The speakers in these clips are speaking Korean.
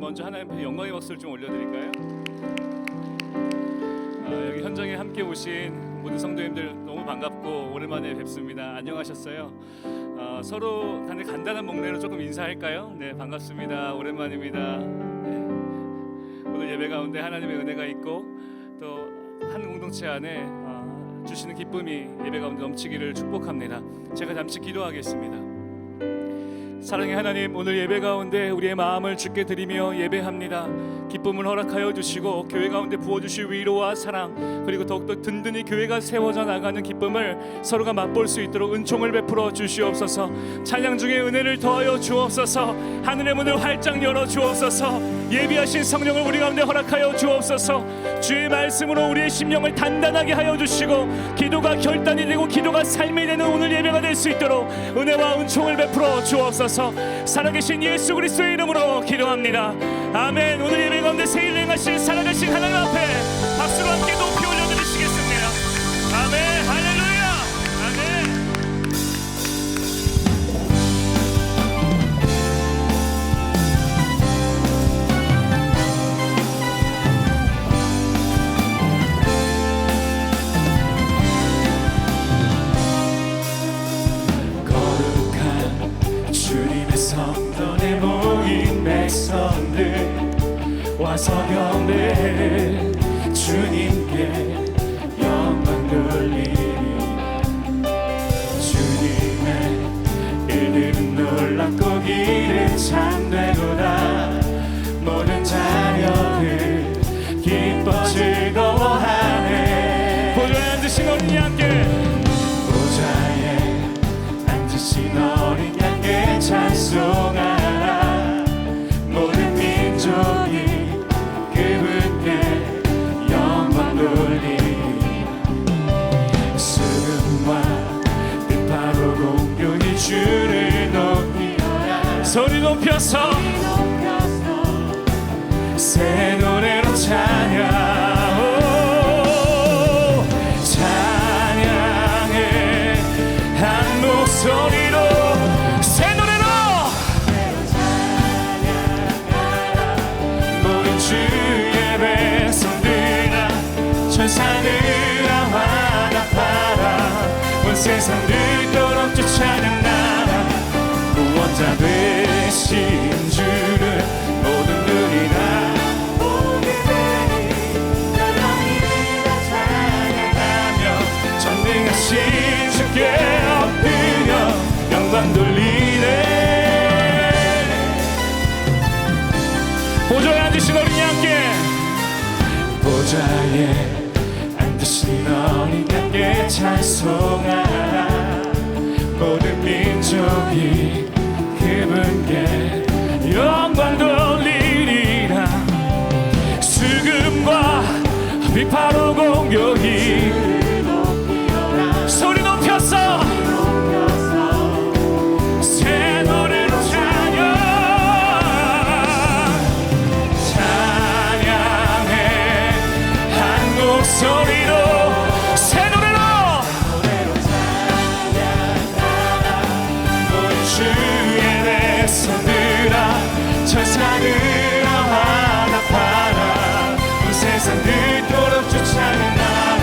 먼저 하나님 앞에 영광의 박수를 좀 올려드릴까요? 여기 현장에 함께 오신 모든 성도님들 너무 반갑고 오랜만에 뵙습니다. 안녕하셨어요? 서로 간단한 목례로 조금 인사할까요? 네, 반갑습니다. 오랜만입니다. 네. 오늘 예배 가운데 하나님의 은혜가 있고 또 한 공동체 안에 주시는 기쁨이 예배 가운데 넘치기를 축복합니다. 제가 잠시 기도하겠습니다. 사랑의 하나님, 오늘 예배 가운데 우리의 마음을 주께 드리며 예배합니다. 기쁨을 허락하여 주시고 교회 가운데 부어주실 위로와 사랑, 그리고 더욱더 든든히 교회가 세워져 나가는 기쁨을 서로가 맛볼 수 있도록 은총을 베풀어 주시옵소서. 찬양 중에 은혜를 더하여 주옵소서. 하늘의 문을 활짝 열어 주옵소서. 예비하신 성령을 우리 가운데 허락하여 주옵소서. 주의 말씀으로 우리의 심령을 단단하게 하여 주시고 기도가 결단이 되고 기도가 삶이 되는 오늘 예배가 될 수 있도록 은혜와 은총을 베풀어 주옵소서. 살아계신 예수 그리스도의 이름으로 기도합니다. 아멘. 오늘 예배 가운데 새일 행하실 살아계신 하나님 앞에 박수로 함께 높이 올려드리시겠습니다. 아멘. 할렐루야. 아멘. 성전에 모인 백성들 와서 경배해 주님께 영광 돌리리. 주님의 일들은 놀랍고 길은 참되도다. 모든 자녀들 기뻐 즐거워하네. 보좌에 앉으신 어린 양께, 보좌에 앉으신 어린 양께 찬송하라. 모든 민족이 그분께 영광 돌리리. 수금과 빛바로 공경이 주를 높이어라. 소리 높여서 새 노래로 찬양. 찬양의 한 목소리로 새 노래로 모든 주의 백성들아 천사들아 화답하라. 온 세상 듣도록 쫓아낸 나라 구원자 되신 주를 모든 눈이 다 보게 되니 영원히 다 찬양하며 전능하신 주께 엎드려 영광 돌리네. 보좌에 앉으신 어린 양께, 보좌에 앉으신 어린 양께 찬송하라. 모든 민족이 그분께 영광 돌리리라. 수금과 비파로 공격이 소리 높여서 새 노래로 찬양. 찬양의 한 목소리로 새 노래로 모든 주의 백성들아 천사들아 화답하라. 온 세상 듣도록 쫓아낸 나라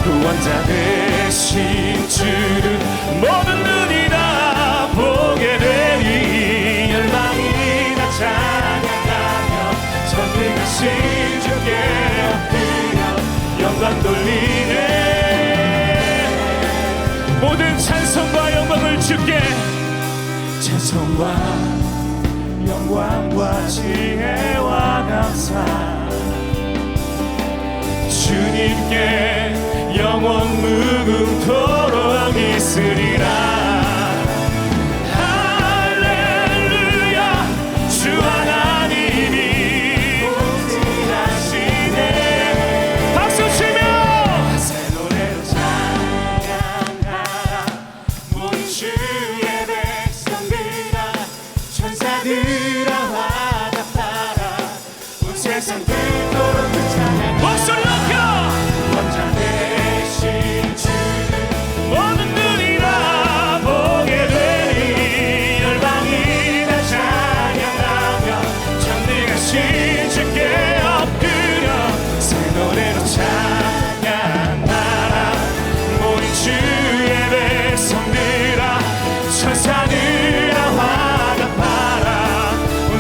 구원자 되신 주를 모든 눈이 다 보게 되니 열방이 다 찬양하며 전능하신 주께 엎드려 영광 돌리네. 모든 찬송과 영광을 주께, 찬송과 영광과 지혜와 감사 주님께 영원 무궁토록 있으리라. 할렐루야. 주 하나님이 보존하시네. 박수 치며 새 노래로 찬양하라. 모든 주의 백성들아 천사들아 화답하라. 온 세상 듣도록 그 찬양 목소리 높여 원자 되신 주를 모든 눈이 다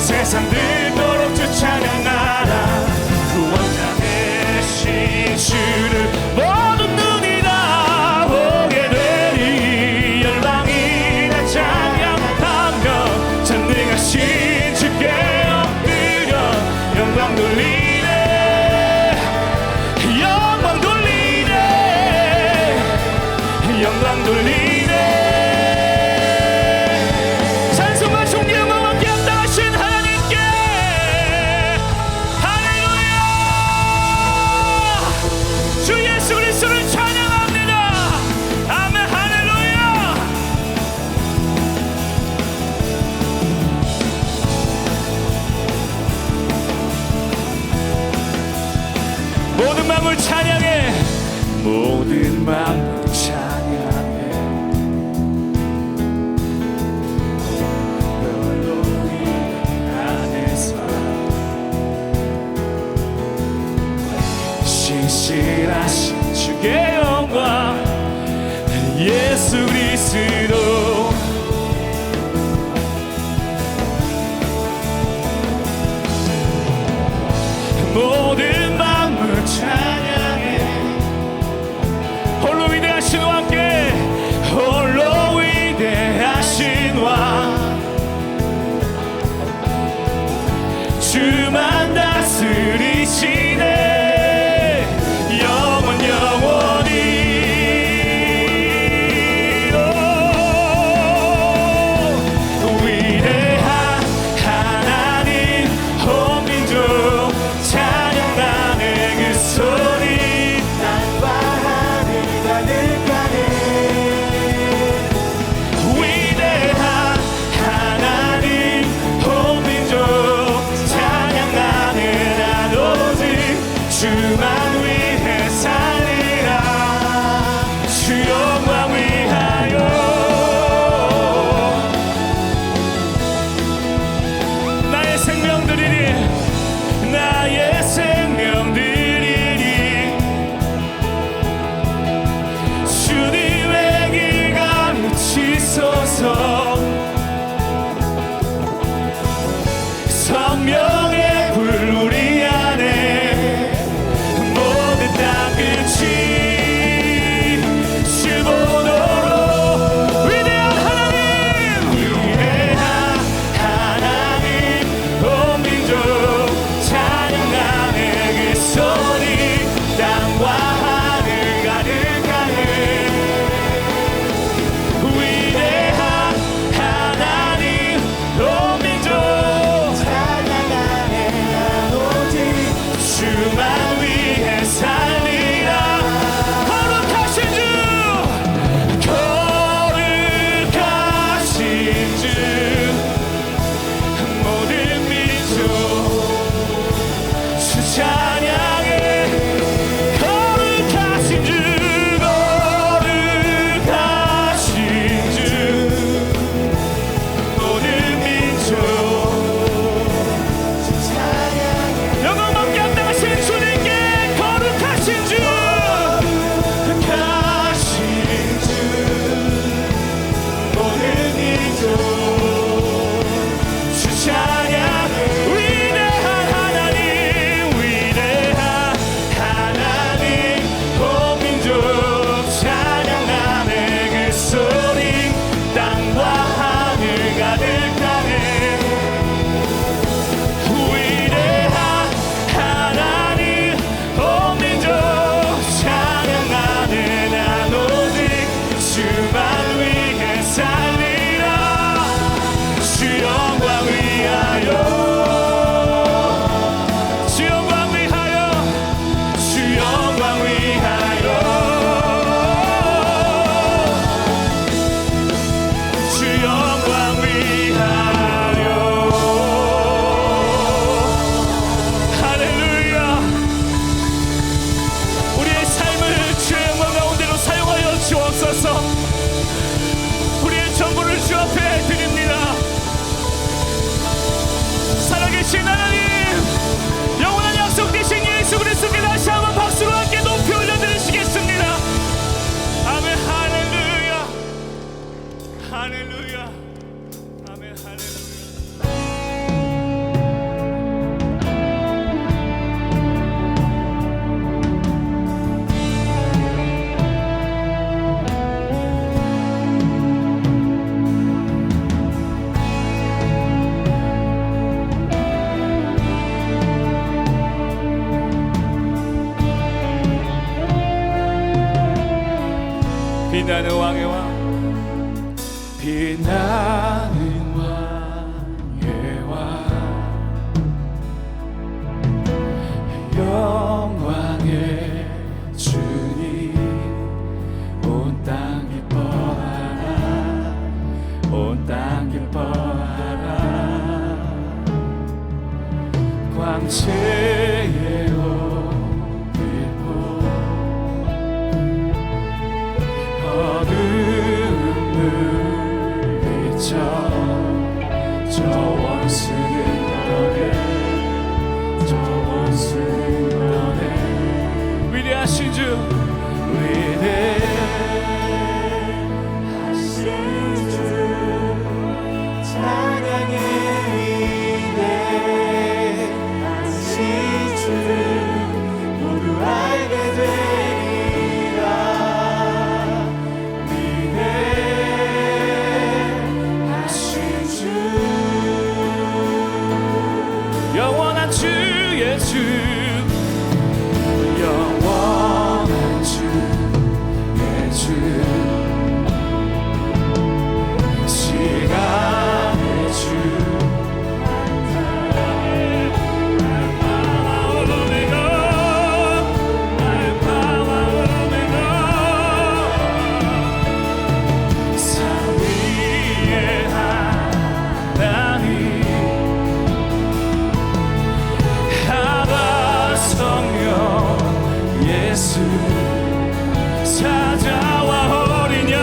세상 늙도록 주 찬양하라. 구원자 되신 주를 모든 눈이 다 보게 되리. 열방이 다 찬양하며 전능하신 주께 엎드려 영광 돌리네. 영광 돌리네. 영광 돌리네. 찬송과 존경과 함께 합당하신 하나님께 할렐루야. 주 예수 그리스도를 찬양합니다. 아멘. 할렐루야. 모든 마음을 찬양해. 모든 마음을 찬양해. 널로 안에서 신실하신 주의 영광 예수 그리스도. 모든 마음을 찬양해. 홀로 위대하신 왕 함께. 홀로 위대하신 왕 주만 다스리시네. 영원 영원히. 오, 위대한 하나님 온 민족 찬양하네. 그 소리 땅과 하늘 가득하네. 위대한 하나님 온 민족 찬양하네. 난 오직 주만 위해 살리라. 주 영광 위하여. 나의 생명 드리리. 나의 생명 드리리. 주님의 길 가르치소서. 성령의 불 우리 안에 모든 땅 끝이 주보도록. 위대한 하나님. 위대한 하나님 온 민족 찬양하네. 그 소리 땅과 하늘 가득하네. 위대한 하나님 온 민족 찬양하네. 난 오직 주만 위해 살리라. 거룩하신 주. 거룩하신 주. 모든 민족 주 찬양해. 거룩하신 주. 거룩하신 주. 모든 민족 주 찬양해. 영광 받게 합당하신 주님께. 거룩하신 주. 거룩하신 주. 모든 민족 주 찬양해. 위대한 하나님. 위대한 하나님 온 민족 찬양하네. 그 소리 땅과 하늘 가득하네. 위대한 하나님 온 민족 찬양하네. 난 오직 주만 위해 살리라. 주 영광 위하여. 주 영광 위하여. 주 영광 위하여. 주 영광 위하여. 할렐루야. 우리의 삶을 주의 영광 가운데로 사용하여 주옵소서. 우리의 전부를 주 앞에 드립니다. 살아계신 하나님, 영원한 약속 되신 예수 그리스도께 다시 한번 박수로 함께 높이 올려드리시겠습니다. 아멘. 할렐루야. 할렐루야. 아멘. 할렐루야. 빛나는 왕의 왕, 빛나는 왕의 왕, 영광의 주님, 온 땅 기뻐하라, 온 땅 기뻐하라. 광채의 빛보 어두움을 비춰 저 원수는 떠내, 저 원수는 떠내. 위대하신 주, 위대하신 주, 찬양의 위대하신 주, 모두 알게 되리라. 위대하신 주, 영원한 주의 주, 영원한 주의 주, 시간의 주, 삼위의 하나님, 아바 성령 예수, 사자와 어린 양,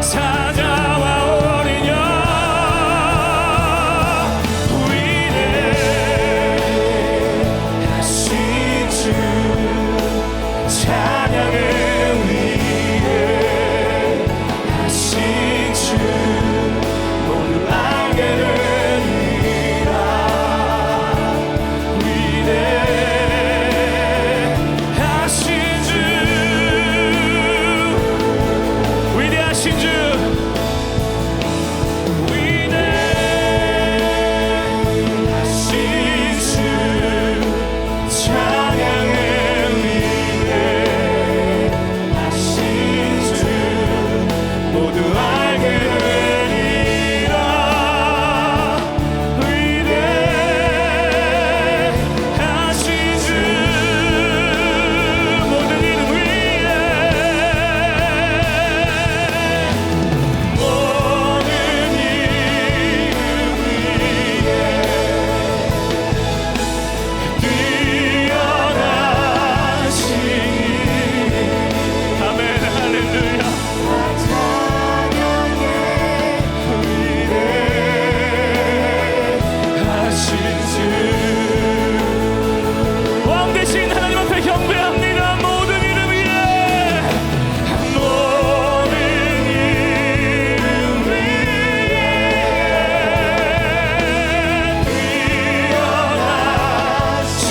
사자와 어린 양, 위대하신 주, 찬양의 위대하신 주, 모두 알게 되리라. 위대하신 주, 위대하신 주, 위대하신 주, 찬양의 위대하신 주, 모두 알게 되리라. 위대하신 주, 모든 이름 위에, 모든 이름 위에 뛰어나신 아멘 할렐루야. 위대하신 주, 왕 대신 하나님 앞에 경배합니다. 모든 이름 위에, 모든 이름 위에 뛰어나신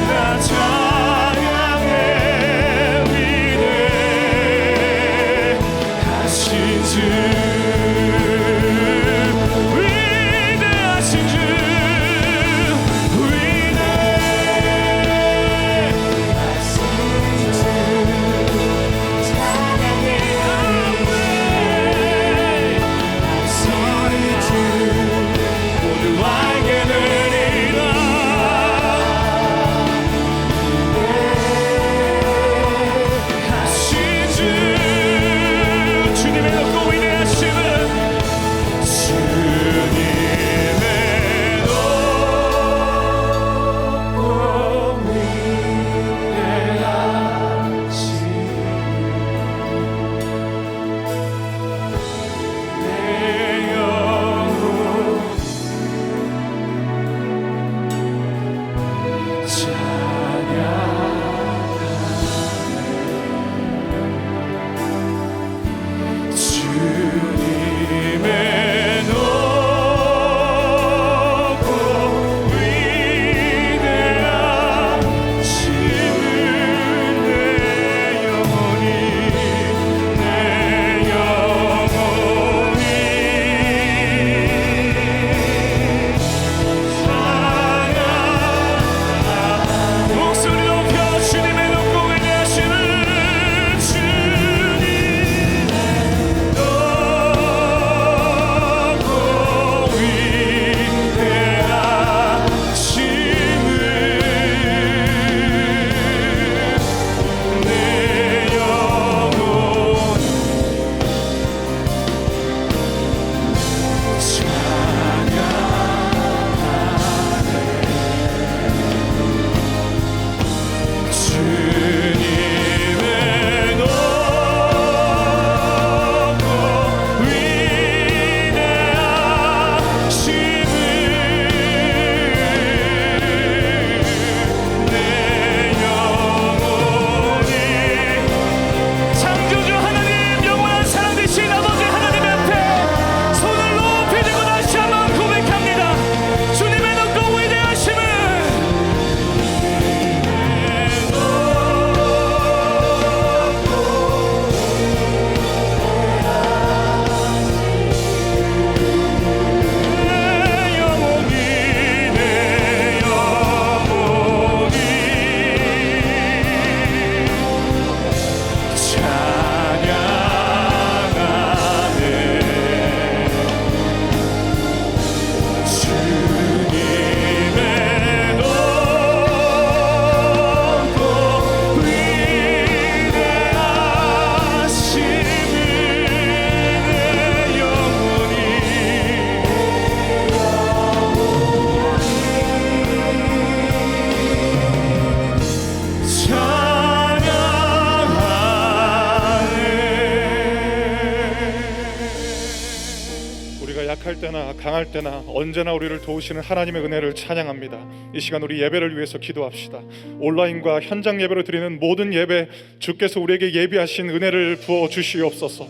나 찬양의 위대하신 주, 위대하신 우리가 약할 때나 강할 때나 언제나 우리를 도우시는 하나님의 은혜를 찬양합니다. 이 시간 우리 예배를 위해서 기도합시다. 온라인과 현장 예배로 드리는 모든 예배, 주께서 우리에게 예비하신 은혜를 부어 주시옵소서.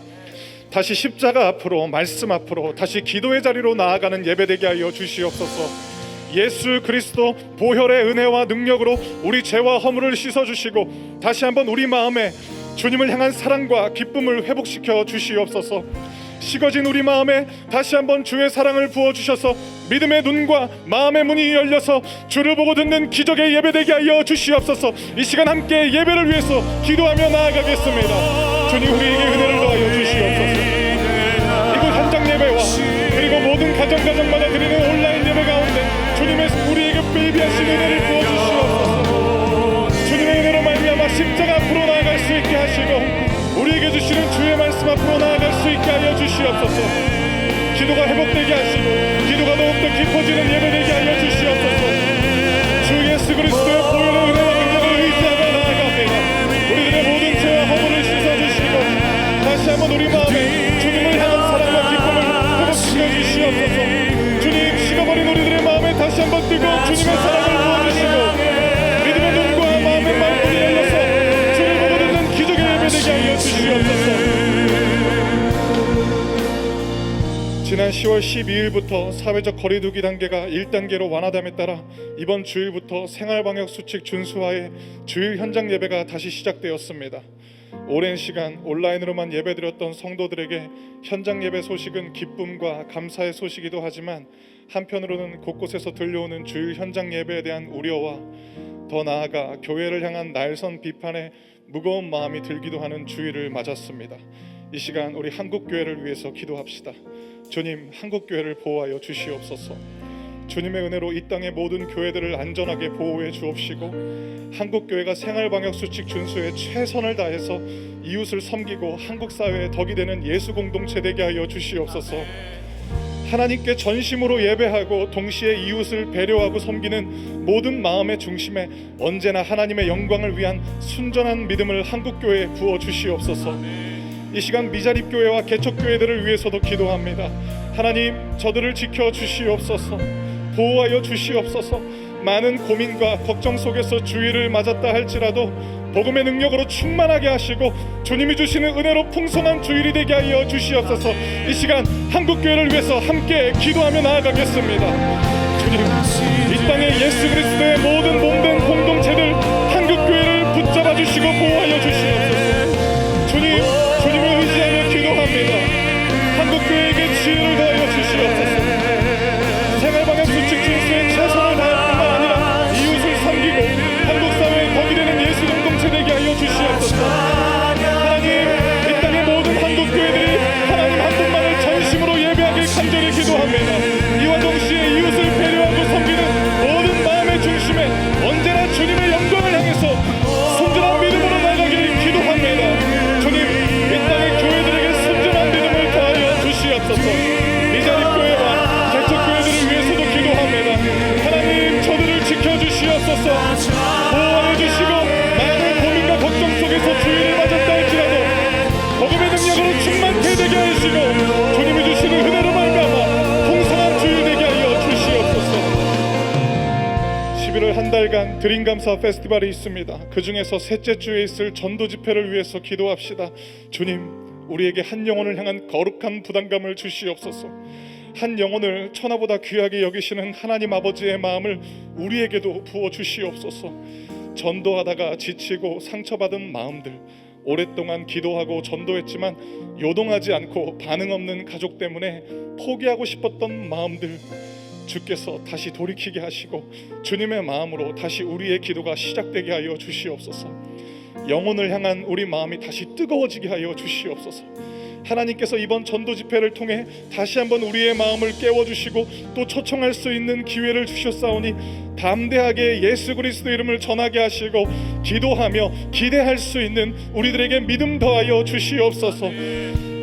다시 십자가 앞으로, 말씀 앞으로, 다시 기도의 자리로 나아가는 예배되게 하여 주시옵소서. 예수 그리스도 보혈의 은혜와 능력으로 우리 죄와 허물을 씻어주시고 다시 한번 우리 마음에 주님을 향한 사랑과 기쁨을 회복시켜 주시옵소서. 식어진 우리 마음에 다시 한번 주의 사랑을 부어주셔서 믿음의 눈과 마음의 문이 열려서 주를 보고 듣는 기적의 예배되게 하여 주시옵소서. 이 시간 함께 예배를 위해서 기도하며 나아가겠습니다. 주님 우리에게 은혜를 더하여 주시옵소서. 이곳 현장 예배와 그리고 모든 가정마다 드리는 온라인 예배 가운데 주님의 우리에게 예비하신 은혜를 부어주시옵소서. 주님의 은혜로 말미암아 십자가 앞으로 나아갈 수 있게 하시고 우리에게 주시는 주의 말씀 앞으로 나아갈 수 있게 하여 주시옵소서. 기도가 회복되게 하시고 기도가 더욱더 깊어지는 예배되게 하여 주시옵소서. 주 예수 그리스도의 보혈의 은혜와 능력을 의지하며 나아갑니다. 우리들의 모든 죄와 허물을 씻어주시고 다시 한번 우리 마음에 주님을 향한 사랑과 기쁨을 회복시켜 주시옵소서. 주님 식어버린 우리들의 마음에 다시 한번 뜨거운 주님의 사랑을 부어주시고 믿음의 눈과 마음의 말문이 열려서 주를 보고 듣는 기적의 예배되게 하여 주시옵소서. 지난 10월 12일부터 사회적 거리두기 단계가 1단계로 완화됨에 따라 이번 주일부터 생활방역수칙 준수하에 주일 현장 예배가 다시 시작되었습니다. 오랜 시간 온라인으로만 예배드렸던 성도들에게 현장 예배 소식은 기쁨과 감사의 소식이기도 하지만 한편으로는 곳곳에서 들려오는 주일 현장 예배에 대한 우려와 더 나아가 교회를 향한 날선 비판에 무거운 마음이 들기도 하는 주일을 맞았습니다. 이 시간 우리 한국교회를 위해서 기도합시다. 주님, 한국교회를 보호하여 주시옵소서. 주님의 은혜로 이 땅의 모든 교회들을 안전하게 보호해 주옵시고 한국교회가 생활방역수칙 준수에 최선을 다해서 이웃을 섬기고 한국사회에 덕이 되는 예수 공동체 되게 하여 주시옵소서. 하나님께 전심으로 예배하고 동시에 이웃을 배려하고 섬기는 모든 마음의 중심에 언제나 하나님의 영광을 위한 순전한 믿음을 한국교회에 부어 주시옵소서. 이 시간 미자립교회와 개척교회들을 위해서도 기도합니다. 하나님, 저들을 지켜 주시옵소서. 보호하여 주시옵소서. 많은 고민과 걱정 속에서 주일을 맞았다 할지라도 복음의 능력으로 충만하게 하시고 주님이 주시는 은혜로 풍성한 주일이 되게 하여 주시옵소서. 이 시간 한국교회를 위해서 함께 기도하며 나아가겠습니다. 주님, 이 땅에 예수 그리스도의 모든 몸된 공동체들 한국교회를 붙잡아 주시고 보호하여 주시옵소서. 주님, 주님을 의지하며 기도합니다. 한국교회에게 지혜를 더하여 주시옵소서. 생활방역수칙 준수에 최선을 다할 뿐만 아니라 이웃을 섬기고 한국사회에 덕이 되는 예수 공동체 되게 하여 주시옵소서. 하나님, 이 땅의 모든 한국교회들이 하나님 한 분만을 전심으로 예배하길 간절히 기도합니다. 이와 동시에 이웃을 배려하고 섬기는 모든 마음의 중심에 언제나 주님의 영광을 향해서 순전한 믿음으로 나가길 기도합니다. 주님, 이 땅의 교회들에게 순전한 믿음을 더하여 주시옵소서. 미자립교회와 개척교회들을 위해서도 기도합니다. 하나님, 저들을 지켜주시옵소서. 보호하여 주시고 많은 고민과 걱정 속에서 주일을 맞았다 할지라도 복음의 능력으로 충만케 되게 하시고 주님이 주시는 은혜로 말미암아 풍성한 주일 되게 하여 주시옵소서. 11월 한 달간 드림감사 페스티벌이 있습니다. 그 중에서 셋째 주에 있을 전도 집회를 위해서 기도합시다. 주님, 우리에게 한 영혼을 향한 거룩한 부담감을 주시옵소서. 한 영혼을 천하보다 귀하게 여기시는 하나님 아버지의 마음을 우리에게도 부어 주시옵소서. 전도하다가 지치고 상처받은 마음들, 오랫동안 기도하고 전도했지만 요동하지 않고 반응 없는 가족 때문에 포기하고 싶었던 마음들, 주께서 다시 돌이키게 하시고 주님의 마음으로 다시 우리의 기도가 시작되게 하여 주시옵소서. 영혼을 향한 우리 마음이 다시 뜨거워지게 하여 주시옵소서. 하나님께서 이번 전도 집회를 통해 다시 한번 우리의 마음을 깨워주시고 또 초청할 수 있는 기회를 주셨사오니 담대하게 예수 그리스도 이름을 전하게 하시고 기도하며 기대할 수 있는 우리들에게 믿음 더하여 주시옵소서.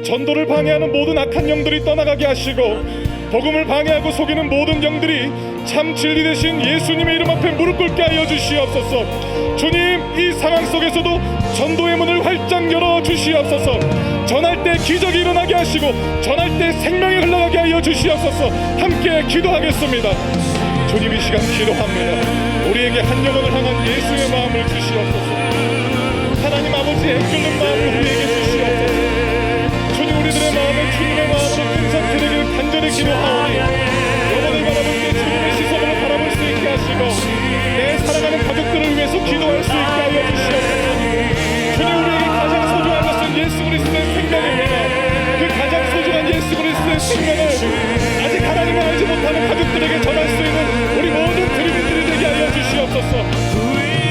전도를 방해하는 모든 악한 영들이 떠나가게 하시고 복음을 방해하고 속이는 모든 영들이 참 진리 되신 예수님의 이름 앞에 무릎 꿇게 하여 주시옵소서. 주님, 이 상황 속에서도 전도의 문을 활짝 열어 주시옵소서. 전할 때 기적이 일어나게 하시고 전할 때 생명이 흘러가게 하여 주시옵소서. 함께 기도하겠습니다. 주님, 이 시간 기도합니다. 우리에게 한 영혼을 향한 예수의 마음을 주시옵소서. 하나님 아버지의 끓는 마음을 우리에게 주시옵소서. 주님, 우리들의 마음을 주님의 마음으로 분석해 되기를 간절히 기도하오니 영혼을 바라볼 때 주님의 시선으로 바라볼 수 있게 하시고 내 사랑하는 가족들을 위해서 기도할 수 있게 하여 주시옵소서. 주님, 우리에게 가장 소중한 것은 예수 그리스도의 생명입니다. 그 가장 소중한 예수 그리스도의 생명을 아직 하나님을 알지 못하는 가족들에게 전할 수 있는 우리 모든 드림들이 되게 하여 주시옵소서.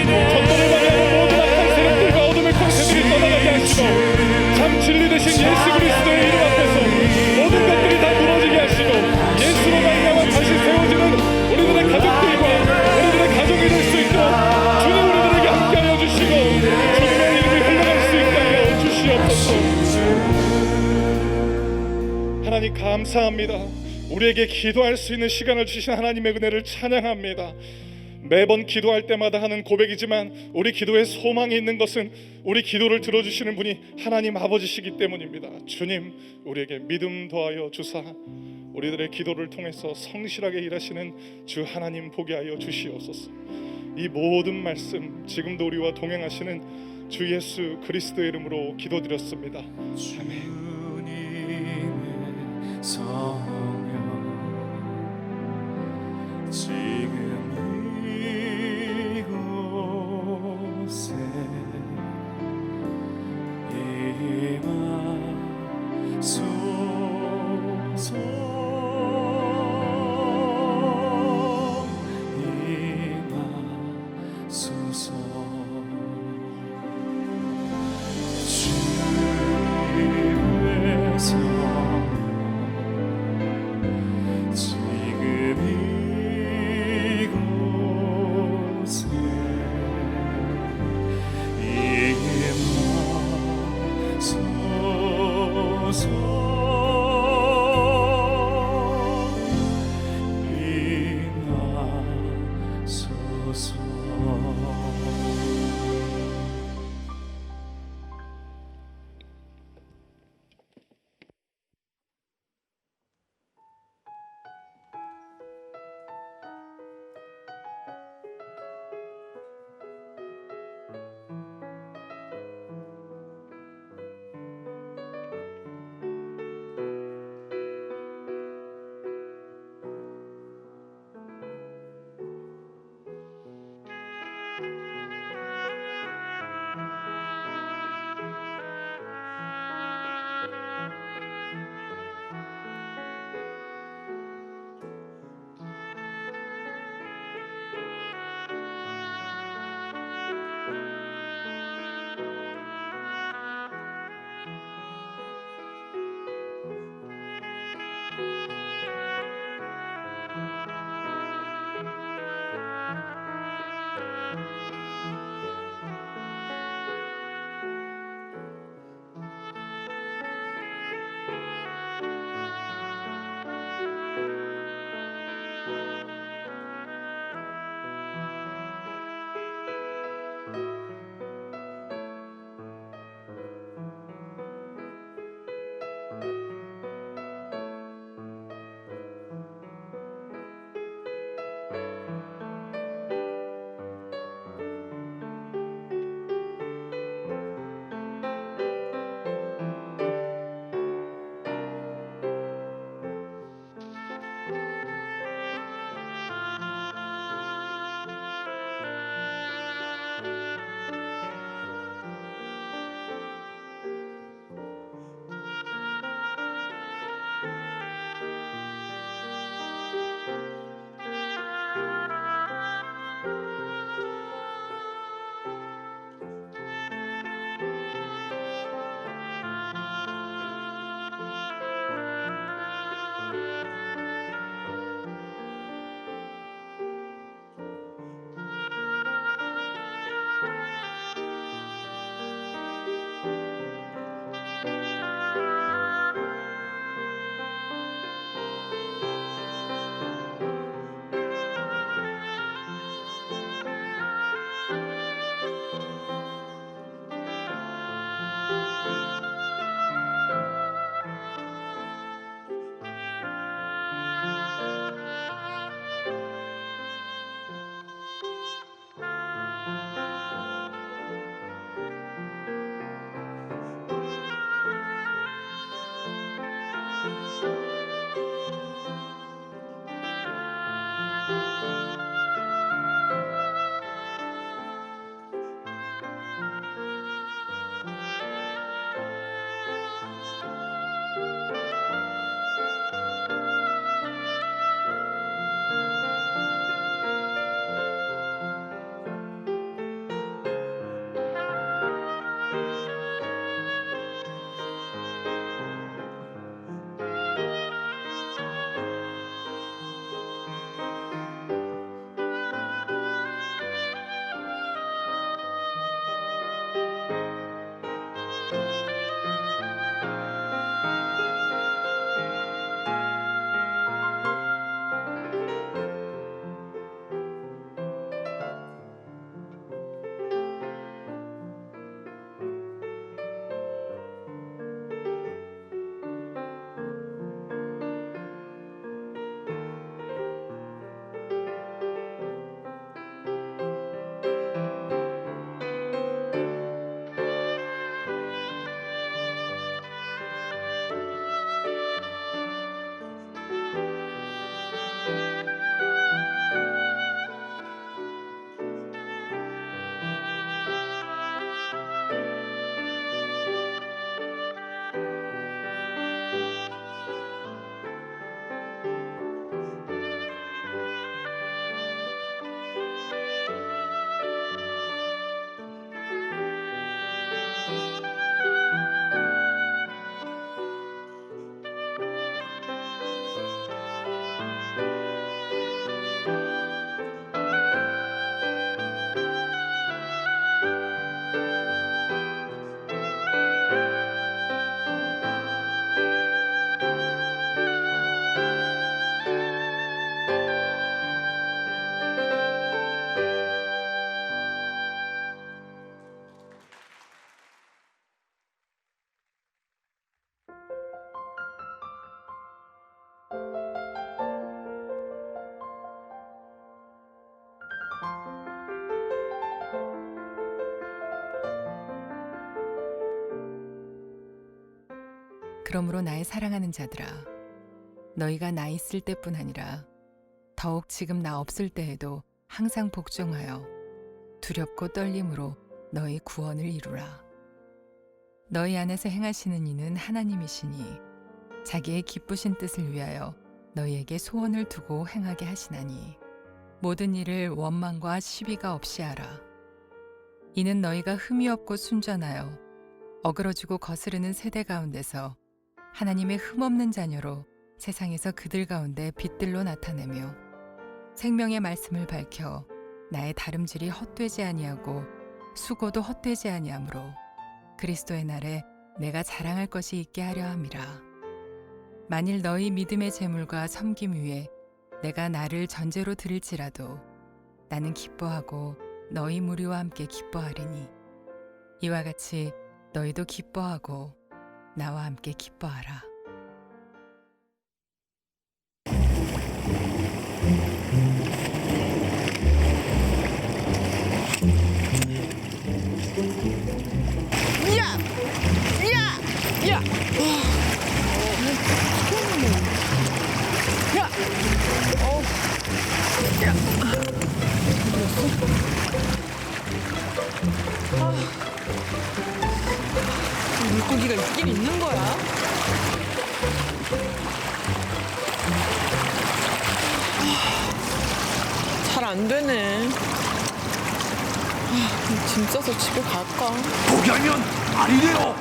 전도를 방해하는 모든 악한 세력들과 어둠의 권세들이 떠나가게 하시고 참 진리 되신 예수 그리스도의 이름 앞에서 모든 것들이 다 무너지게 하시고 예수로 말미암아 다시 세워지는 우리들의 가족들과 우리들의 가족이 될 수 있도록 주님 우리들에게 함께하여 주시고 주님의 이름이 흘러갈 수 있게 하여 주시옵소서. 하나님 감사합니다. 우리에게 기도할 수 있는 시간을 주신 하나님의 은혜를 찬양합니다. 매번 기도할 때마다 하는 고백이지만 우리 기도에 소망이 있는 것은 우리 기도를 들어주시는 분이 하나님 아버지시기 때문입니다. 주님, 우리에게 믿음 더하여 주사 우리들의 기도를 통해서 성실하게 일하시는 주 하나님 보게 하여 주시옵소서. 이 모든 말씀 지금도 우리와 동행하시는 주 예수 그리스도의 이름으로 기도드렸습니다. 아멘. 주님의 성령 지금 이곳에 임하소서. 주의 성령 지금 그러므로 나의 사랑하는 자들아, 너희가 나 있을 때뿐 아니라 더욱 지금 나 없을 때에도 항상 복종하여 두렵고 떨림으로 너희 구원을 이루라. 너희 안에서 행하시는 이는 하나님이시니 자기의 기쁘신 뜻을 위하여 너희에게 소원을 두고 행하게 하시나니 모든 일을 원망과 시비가 없이 하라. 이는 너희가 흠이 없고 순전하여 어그러지고 거스르는 세대 가운데서 하나님의 흠없는 자녀로 세상에서 그들 가운데 빛들로 나타내며 생명의 말씀을 밝혀 나의 다름질이 헛되지 아니하고 수고도 헛되지 아니하므로 그리스도의 날에 내가 자랑할 것이 있게 하려 함이라. 만일 너희 믿음의 재물과 섬김 위에 내가 나를 전제로 드릴지라도 나는 기뻐하고 너희 무리와 함께 기뻐하리니 이와 같이 너희도 기뻐하고 나와 함께 기뻐하라. 물고기가 있긴 있는 거야? 잘 안 되네. 짐 싸서 집에 갈까? 포기하면 아니래요.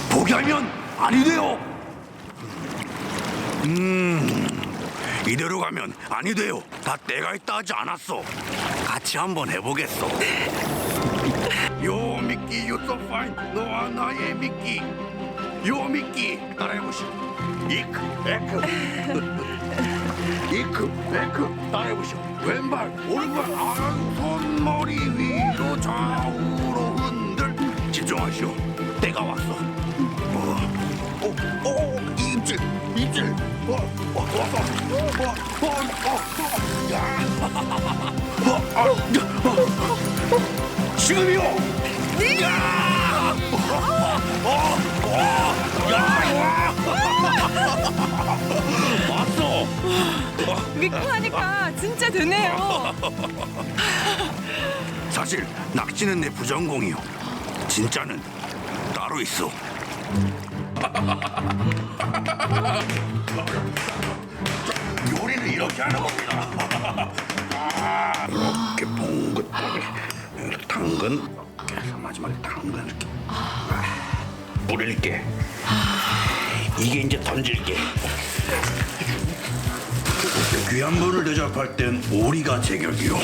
포기하면 아니래요. 이대로 가면 아니 돼요. 다 때가 있다 하지 않았어. 같이 한번 해보겠어. 요 미끼 you so fine. 너와 나의 미끼. 요 미끼 따라해보시오. 이크 에크 이크 에크 따라해보시오. 왼발 오른발 손머리 위로 좌우로 흔들. 집중하시오. 때가 왔어. 입질 왔어. 지금이요. 왔어. 믿고 하니까 진짜 되네요. 사실 낚시는 내 부전공이요. 진짜는 따로 있어. 요리는 이렇게 하는 겁니다. 이렇게 봉긋하게 당근, 마지막에 당근 이렇게 뿌릴게. 이게 이제 던질게. 귀한 분을 대접할 땐 오리가 제격이요.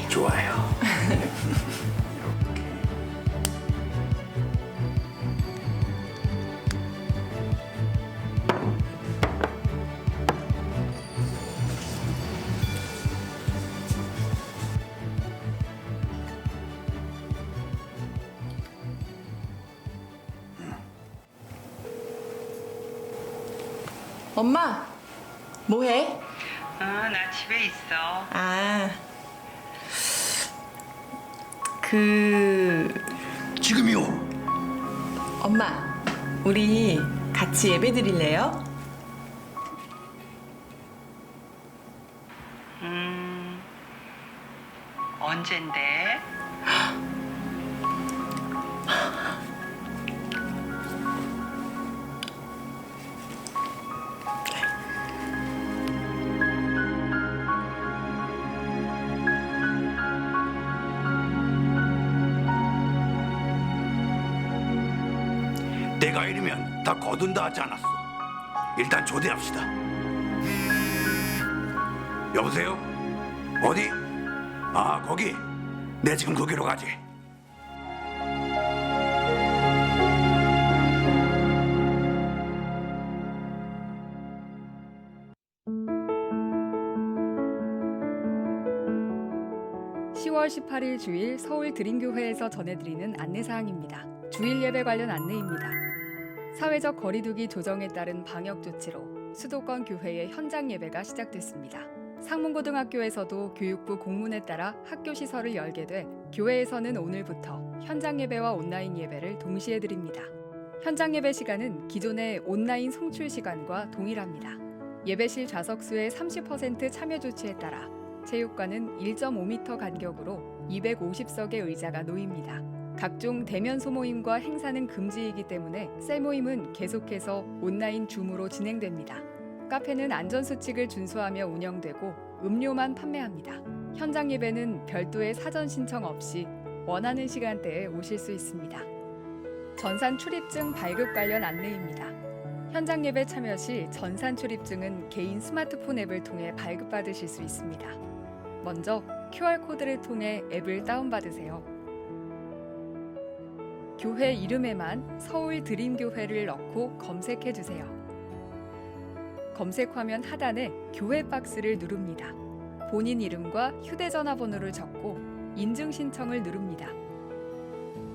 좋아요. 엄마, 뭐해? 나 집에 있어. 지금이요. 엄마, 우리 같이 예배 드릴래요? 언젠데? 때가 이르면 다 거둔다 하지 않았어. 일단 초대합시다. 여보세요? 어디? 아, 거기. 내 지금 거기로 가지. (10월 18일) 주일 서울 드림교회에서 전해드리는 안내사항입니다. 주일 예배 관련 안내입니다. 사회적 거리두기 조정에 따른 방역 조치로 수도권 교회의 현장 예배가 시작됐습니다. 상문고등학교에서도 교육부 공문에 따라 학교 시설을 열게 돼 교회에서는 오늘부터 현장 예배와 온라인 예배를 동시에 드립니다. 현장 예배 시간은 기존의 온라인 송출 시간과 동일합니다. 예배실 좌석수의 30% 참여 조치에 따라 체육관은 1.5m 간격으로 250석의 의자가 놓입니다. 각종 대면 소모임과 행사는 금지이기 때문에 셀 모임은 계속해서 온라인 줌으로 진행됩니다. 카페는 안전수칙을 준수하며 운영되고 음료만 판매합니다. 현장 예배는 별도의 사전 신청 없이 원하는 시간대에 오실 수 있습니다. 전산 출입증 발급 관련 안내입니다. 현장 예배 참여 시 전산 출입증은 개인 스마트폰 앱을 통해 발급받으실 수 있습니다. 먼저 QR코드를 통해 앱을 다운받으세요. 교회 이름에만 서울 드림교회를 넣고 검색해주세요. 검색 화면 하단에 교회 박스를 누릅니다. 본인 이름과 휴대전화 번호를 적고 인증 신청을 누릅니다.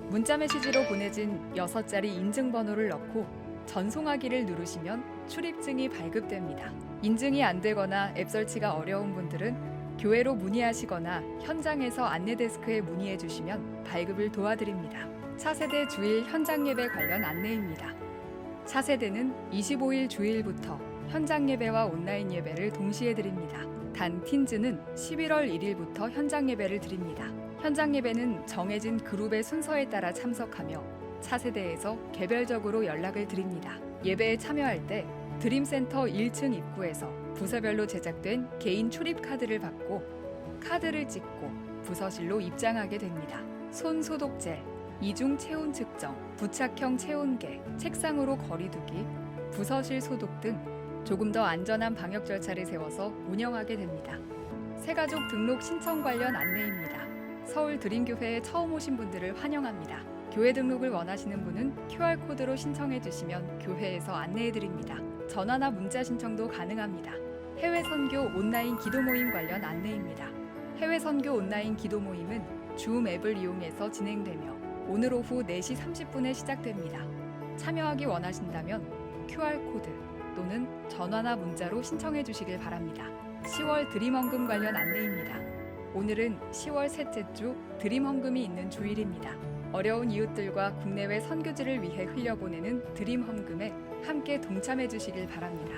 문자 메시지로 보내진 6자리 인증번호를 넣고 전송하기를 누르시면 출입증이 발급됩니다. 인증이 안 되거나 앱 설치가 어려운 분들은 교회로 문의하시거나 현장에서 안내데스크에 문의해 주시면 발급을 도와드립니다. 차세대 주일 현장 예배 관련 안내입니다. 차세대는 25일 주일부터 현장 예배와 온라인 예배를 동시에 드립니다. 단 틴즈는 11월 1일부터 현장 예배를 드립니다. 현장 예배는 정해진 그룹의 순서에 따라 참석하며 차세대에서 개별적으로 연락을 드립니다. 예배에 참여할 때 드림센터 1층 입구에서 부서별로 제작된 개인 출입 카드를 받고 카드를 찍고 부서실로 입장하게 됩니다. 손 소독젤, 이중 체온 측정, 부착형 체온계, 책상으로 거리두기, 부서실 소독 등 조금 더 안전한 방역 절차를 세워서 운영하게 됩니다. 새가족 등록 신청 관련 안내입니다. 서울 드림교회에 처음 오신 분들을 환영합니다. 교회 등록을 원하시는 분은 QR코드로 신청해 주시면 교회에서 안내해 드립니다. 전화나 문자 신청도 가능합니다. 해외 선교 온라인 기도 모임 관련 안내입니다. 해외 선교 온라인 기도 모임은 줌 앱을 이용해서 진행되며 오늘 오후 4시 30분에 시작됩니다. 참여하기 원하신다면 QR코드 또는 전화나 문자로 신청해 주시길 바랍니다. 10월 드림 헌금 관련 안내입니다. 오늘은 10월 셋째 주 드림 헌금이 있는 주일입니다. 어려운 이웃들과 국내외 선교지를 위해 흘려보내는 드림 헌금에 함께 동참해 주시길 바랍니다.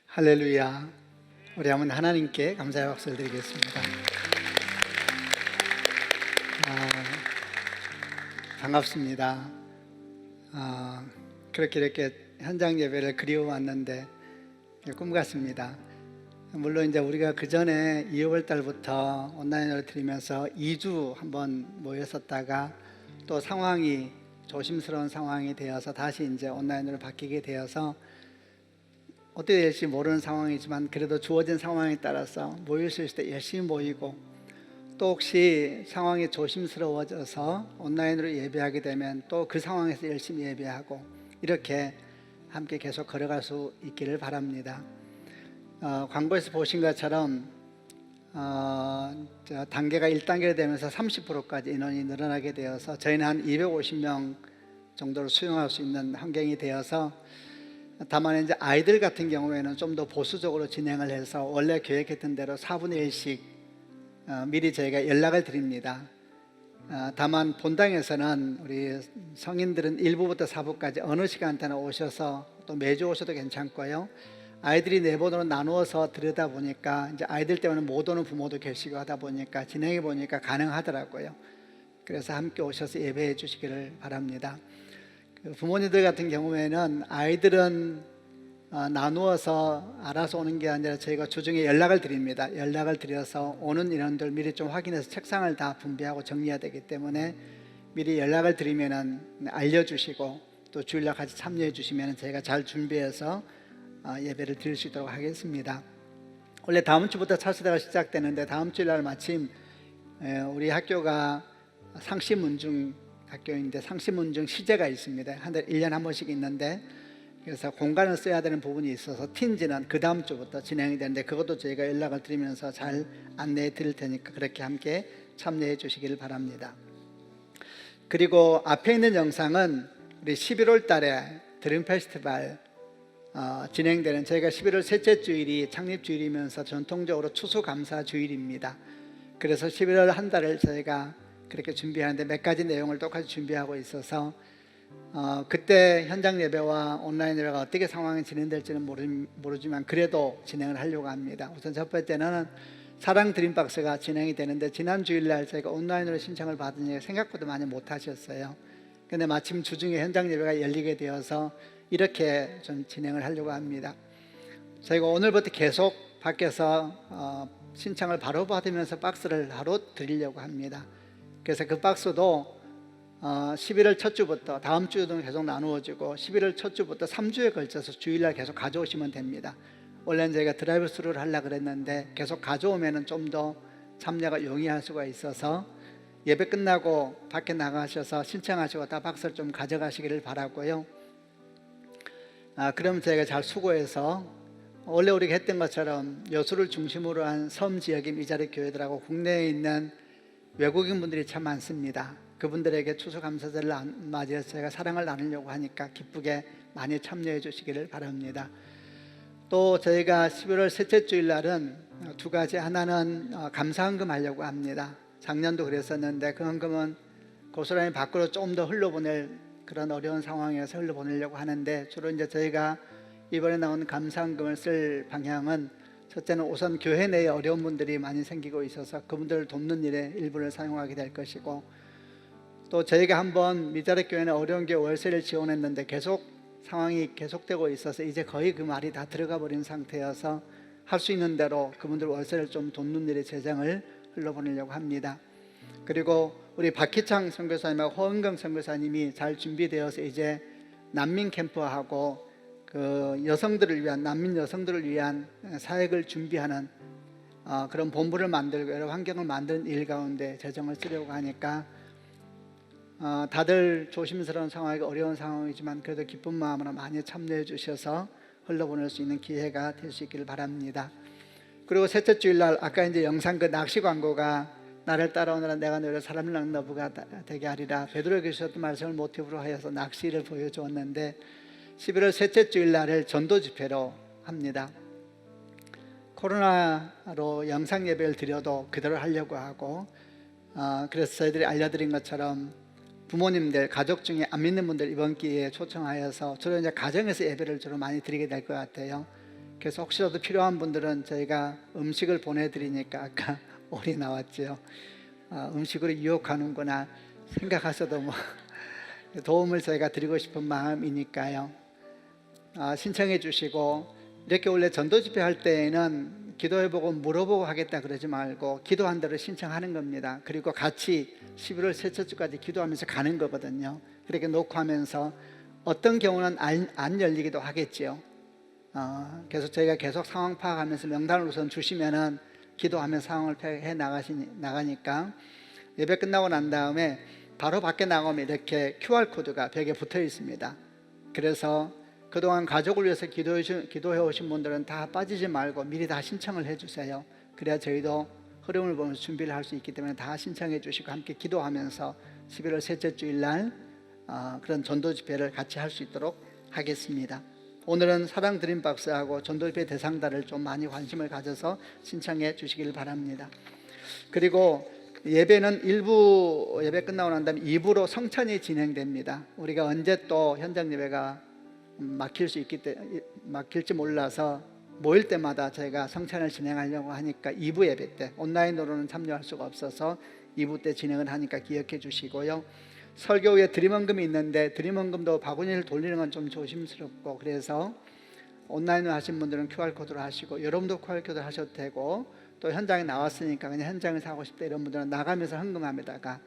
할렐루야. 우리 한번 하나님께 감사의 박수를 드리겠습니다. 반갑습니다. 그렇게 이렇게 현장 예배를 그리워왔는데 꿈 같습니다. 물론 이제 우리가 그 전에 2월 달부터 온라인으로 드리면서 2주 한번 모였었다가 또 상황이 조심스러운 상황이 되어서 다시 이제 온라인으로 바뀌게 되어서 어떻게 될지 모르는 상황이지만 그래도 주어진 상황에 따라서 모일 수 있을 때 열심히 모이고 또 혹시 상황이 조심스러워져서 온라인으로 예배하게 되면 또 그 상황에서 열심히 예배하고 이렇게 함께 계속 걸어갈 수 있기를 바랍니다. 광고에서 보신 것처럼 단계가 1단계가 되면서 30%까지 인원이 늘어나게 되어서 저희는 한 250명 정도를 수용할 수 있는 환경이 되어서 다만 이제 아이들 같은 경우에는 좀 더 보수적으로 진행을 해서 원래 계획했던 대로 4분의 1씩 미리 저희가 연락을 드립니다. 다만 본당에서는 우리 성인들은 1부부터 4부까지 어느 시간대나 오셔서 또 매주 오셔도 괜찮고요. 아이들이 4번으로 나누어서 들여다 보니까 이제 아이들 때문에 못 오는 부모도 계시고 하다 보니까 진행해 보니까 가능하더라고요. 그래서 함께 오셔서 예배해 주시기를 바랍니다. 부모님들 같은 경우에는 아이들은 나누어서 알아서 오는 게 아니라 저희가 주중에 연락을 드립니다. 연락을 드려서 오는 인원들 미리 좀 확인해서 책상을 다 분배하고 정리해야 되기 때문에 미리 연락을 드리면은 알려주시고 또 주일날 같이 참여해 주시면 저희가 잘 준비해서 예배를 드릴 수 있도록 하겠습니다. 원래 다음 주부터 차세대가 시작되는데 다음 주일날 마침 우리 학교가 상시문중 학교인데 상시문중 시제가 있습니다. 한 달 1년에 한 번씩 있는데 그래서 공간을 써야 되는 부분이 있어서 틴지는 그 다음 주부터 진행이 되는데 그것도 저희가 연락을 드리면서 잘 안내해 드릴 테니까 그렇게 함께 참여해 주시기를 바랍니다. 그리고 앞에 있는 영상은 우리 11월 달에 드림 페스티벌 진행되는 저희가 11월 셋째 주일이 창립주일이면서 전통적으로 추수감사 주일입니다. 그래서 11월 한 달을 저희가 그렇게 준비하는데 몇 가지 내용을 똑같이 준비하고 있어서 그때 현장 예배와 온라인 예배가 어떻게 상황이 진행될지는 모르지만 그래도 진행을 하려고 합니다. 우선 첫 번째는 사랑 드림박스가 진행이 되는데 지난 주일날 저희가 온라인으로 신청을 받으니 생각보다 많이 못 하셨어요. 근데 마침 주중에 현장 예배가 열리게 되어서 이렇게 좀 진행을 하려고 합니다. 저희가 오늘부터 계속 밖에서 신청을 바로 받으면서 박스를 바로 드리려고 합니다. 그래서 그 박스도 11월 첫 주부터 다음 주도 계속 나누어지고 11월 첫 주부터 3주에 걸쳐서 주일날 계속 가져오시면 됩니다. 원래는 저희가 드라이브 스루를 하려고 그랬는데 계속 가져오면 좀 더 참여가 용이할 수가 있어서 예배 끝나고 밖에 나가셔서 신청하시고 다 박스를 좀 가져가시기를 바라고요. 그럼 저희가 잘 수고해서 원래 우리가 했던 것처럼 여수를 중심으로 한 섬 지역인 미자리 교회들하고 국내에 있는 외국인 분들이 참 많습니다. 그분들에게 추수감사절을 맞이해서 저희가 사랑을 나누려고 하니까 기쁘게 많이 참여해 주시기를 바랍니다. 또 저희가 11월 셋째 주일 날은 두 가지, 하나는 감사헌금 하려고 합니다. 작년도 그랬었는데 그 헌금은 고스란히 밖으로 좀 더 흘러보낼 그런 어려운 상황에서 흘러보내려고 하는데 주로 이제 저희가 이번에 나온 감사헌금을 쓸 방향은 첫째는 우선 교회 내에 어려운 분들이 많이 생기고 있어서 그분들을 돕는 일에 일부를 사용하게 될 것이고 또 저희가 한번 미자리 교회는 어려운 게 월세를 지원했는데 계속 상황이 계속되고 있어서 이제 거의 그 말이 다 들어가 버린 상태여서 할 수 있는 대로 그분들 월세를 좀 돕는 일에 재정을 흘려보내려고 합니다. 그리고 우리 박희창 선교사님하고 허은경 선교사님이 잘 준비되어서 이제 난민 캠프하고 그 여성들을 위한 난민 여성들을 위한 사역을 준비하는 그런 본부를 만들고 여러 환경을 만드는 일 가운데 재정을 쓰려고 하니까 다들 조심스러운 상황이 어려운 상황이지만 그래도 기쁜 마음으로 많이 참여해 주셔서 흘러보낼 수 있는 기회가 될 수 있기를 바랍니다. 그리고 셋째 주일날 아까 이제 영상 그 낚시 광고가 나를 따라오느라 내가 너를 사람을 낚는 어부가 되게 하리라 베드로에게서 말씀을 모티브로 하여서 낚시를 보여주었는데 11월 셋째 주일날을 전도 집회로 합니다. 코로나로 영상 예배를 드려도 그대로 하려고 하고 그래서 저희들이 알려드린 것처럼 부모님들, 가족 중에 안 믿는 분들 이번 기회에 초청하여서 주로 이제 가정에서 예배를 주로 많이 드리게 될 것 같아요. 그래서 혹시라도 필요한 분들은 저희가 음식을 보내드리니까 아까 오리 나왔죠. 음식으로 유혹하는구나 생각하셔도 뭐 도움을 저희가 드리고 싶은 마음이니까요. 신청해 주시고 이렇게 원래 전도 집회 할 때에는 기도해보고 물어보고 하겠다 그러지 말고 기도한 대로 신청하는 겁니다. 그리고 같이 11월 셋째 주까지 기도하면서 가는 거거든요. 그렇게 놓고 하면서 어떤 경우는 안 열리기도 하겠죠. 그래서 저희가 계속 상황 파악하면서 명단을 우선 주시면은 기도하면서 상황을 해 나가니까 예배 끝나고 난 다음에 바로 밖에 나가면 이렇게 QR코드가 벽에 붙어 있습니다. 그래서 그동안 가족을 위해서 기도해 오신 분들은 다 빠지지 말고 미리 다 신청을 해 주세요. 그래야 저희도 흐름을 보면서 준비를 할 수 있기 때문에 다 신청해 주시고 함께 기도하면서 11월 셋째 주일날 그런 전도 집회를 같이 할 수 있도록 하겠습니다. 오늘은 사랑 드림박스하고 전도 집회 대상자를 좀 많이 관심을 가져서 신청해 주시길 바랍니다. 그리고 예배는 1부 예배 끝나고 난 다음에 2부로 성찬이 진행됩니다. 우리가 언제 또 현장 예배가 막힐지 몰라서 모일 때마다 저희가 성찬을 진행하려고 하니까 2부 예배 때 온라인으로는 참여할 수가 없어서 2부 때 진행을 하니까 기억해 주시고요. 설교 후에 드림헌금이 있는데 드림헌금도 바구니를 돌리는 건 좀 조심스럽고 그래서 온라인으로 하신 분들은 QR코드로 하시고 여러분도 QR코드로 하셔도 되고 또 현장에 나왔으니까 그냥 현장에서 하고 싶다 이런 분들은 나가면서 헌금함에다가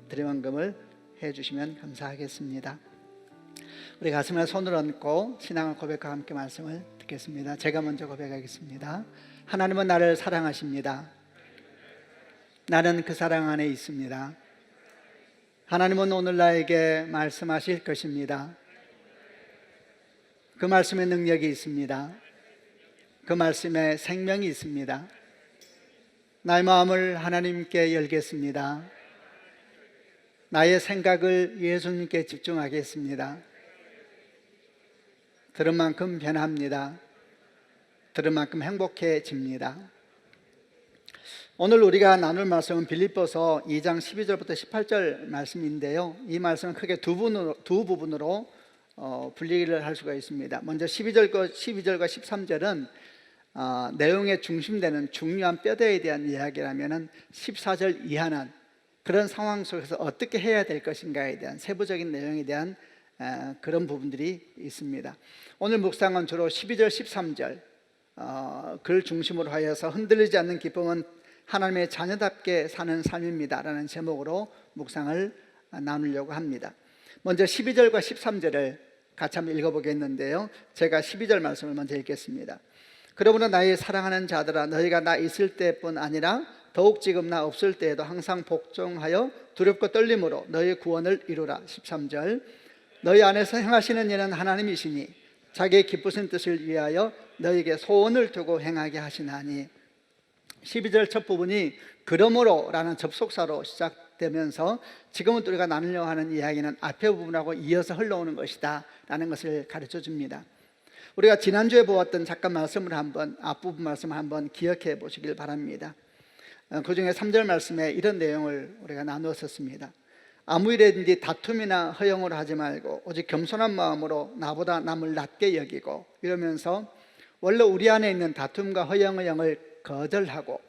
드림헌금을 해주시면 감사하겠습니다. 우리 가슴에 손을 얹고 신앙을 고백과 함께 말씀을 듣겠습니다. 제가 먼저 고백하겠습니다. 하나님은 나를 사랑하십니다. 나는 그 사랑 안에 있습니다. 하나님은 오늘 나에게 말씀하실 것입니다. 그 말씀에 능력이 있습니다. 그 말씀에 생명이 있습니다. 나의 마음을 하나님께 열겠습니다. 나의 생각을 예수님께 집중하겠습니다. 들은 만큼 변합니다. 들은 만큼 행복해집니다. 오늘 우리가 나눌 말씀은 빌립보서 2장 12절부터 18절 말씀인데요. 이 말씀은 크게 두 부분으로 분리를 할 수가 있습니다. 먼저 12절과 13절은 내용의 중심되는 중요한 뼈대에 대한 이야기라면 14절 이하는 그런 상황 속에서 어떻게 해야 될 것인가에 대한 세부적인 내용에 대한 그런 부분들이 있습니다. 오늘 묵상은 주로 12절, 13절 그를 중심으로 하여서 흔들리지 않는 기쁨은 하나님의 자녀답게 사는 삶입니다 라는 제목으로 묵상을 나누려고 합니다. 먼저 12절과 13절을 같이 한번 읽어보겠는데요. 제가 12절 말씀을 먼저 읽겠습니다. 그러므로 나의 사랑하는 자들아 너희가 나 있을 때뿐 아니라 더욱 지금 나 없을 때에도 항상 복종하여 두렵고 떨림으로 너희 구원을 이루라. 13절 너희 안에서 행하시는 일은 하나님이시니 자기의 기쁘신 뜻을 위하여 너희에게 소원을 두고 행하게 하시나니. 12절 첫 부분이 그러므로 라는 접속사로 시작되면서 지금은 우리가 나누려고 하는 이야기는 앞에 부분하고 이어서 흘러오는 것이다 라는 것을 가르쳐 줍니다. 우리가 지난주에 보았던 잠깐 말씀을 앞부분 말씀을 한번 기억해 보시길 바랍니다. 그 중에 3절 말씀에 이런 내용을 우리가 나누었었습니다. 아무 일에든지 다툼이나 허영을 하지 말고 오직 겸손한 마음으로 나보다 남을 낮게 여기고, 이러면서 원래 우리 안에 있는 다툼과 허영의 영을 거절하고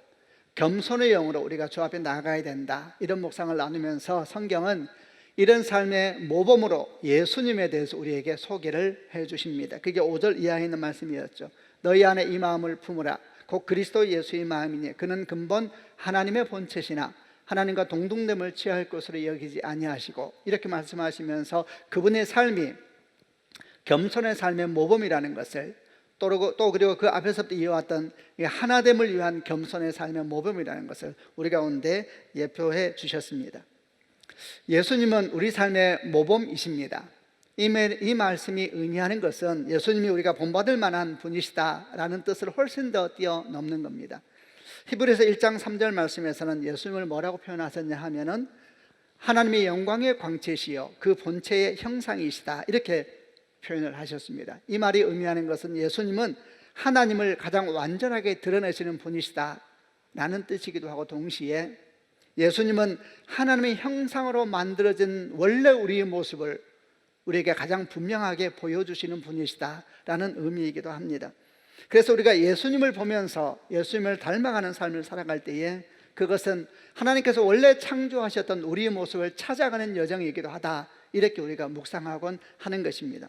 겸손의 영으로 우리가 주 앞에 나가야 된다, 이런 묵상을 나누면서 성경은 이런 삶의 모범으로 예수님에 대해서 우리에게 소개를 해 주십니다. 그게 5절 이하에 있는 말씀이었죠. 너희 안에 이 마음을 품으라. 곧 그리스도 예수의 마음이니 그는 근본 하나님의 본체시나 하나님과 동등됨을 취할 것으로 여기지 아니하시고, 이렇게 말씀하시면서 그분의 삶이 겸손의 삶의 모범이라는 것을, 또 그리고 그 앞에서부터 이어왔던 하나됨을 위한 겸손의 삶의 모범이라는 것을 우리 가운데 예표해 주셨습니다. 예수님은 우리 삶의 모범이십니다. 이 말씀이 의미하는 것은 예수님이 우리가 본받을 만한 분이시다라는 뜻을 훨씬 더 뛰어넘는 겁니다. 히브리서 1장 3절 말씀에서는 예수님을 뭐라고 표현하셨냐 하면은 하나님의 영광의 광채시여 그 본체의 형상이시다, 이렇게 표현을 하셨습니다. 이 말이 의미하는 것은 예수님은 하나님을 가장 완전하게 드러내시는 분이시다 라는 뜻이기도 하고, 동시에 예수님은 하나님의 형상으로 만들어진 원래 우리의 모습을 우리에게 가장 분명하게 보여주시는 분이시다 라는 의미이기도 합니다. 그래서 우리가 예수님을 보면서 예수님을 닮아가는 삶을 살아갈 때에 그것은 하나님께서 원래 창조하셨던 우리의 모습을 찾아가는 여정이기도 하다, 이렇게 우리가 묵상하곤 하는 것입니다.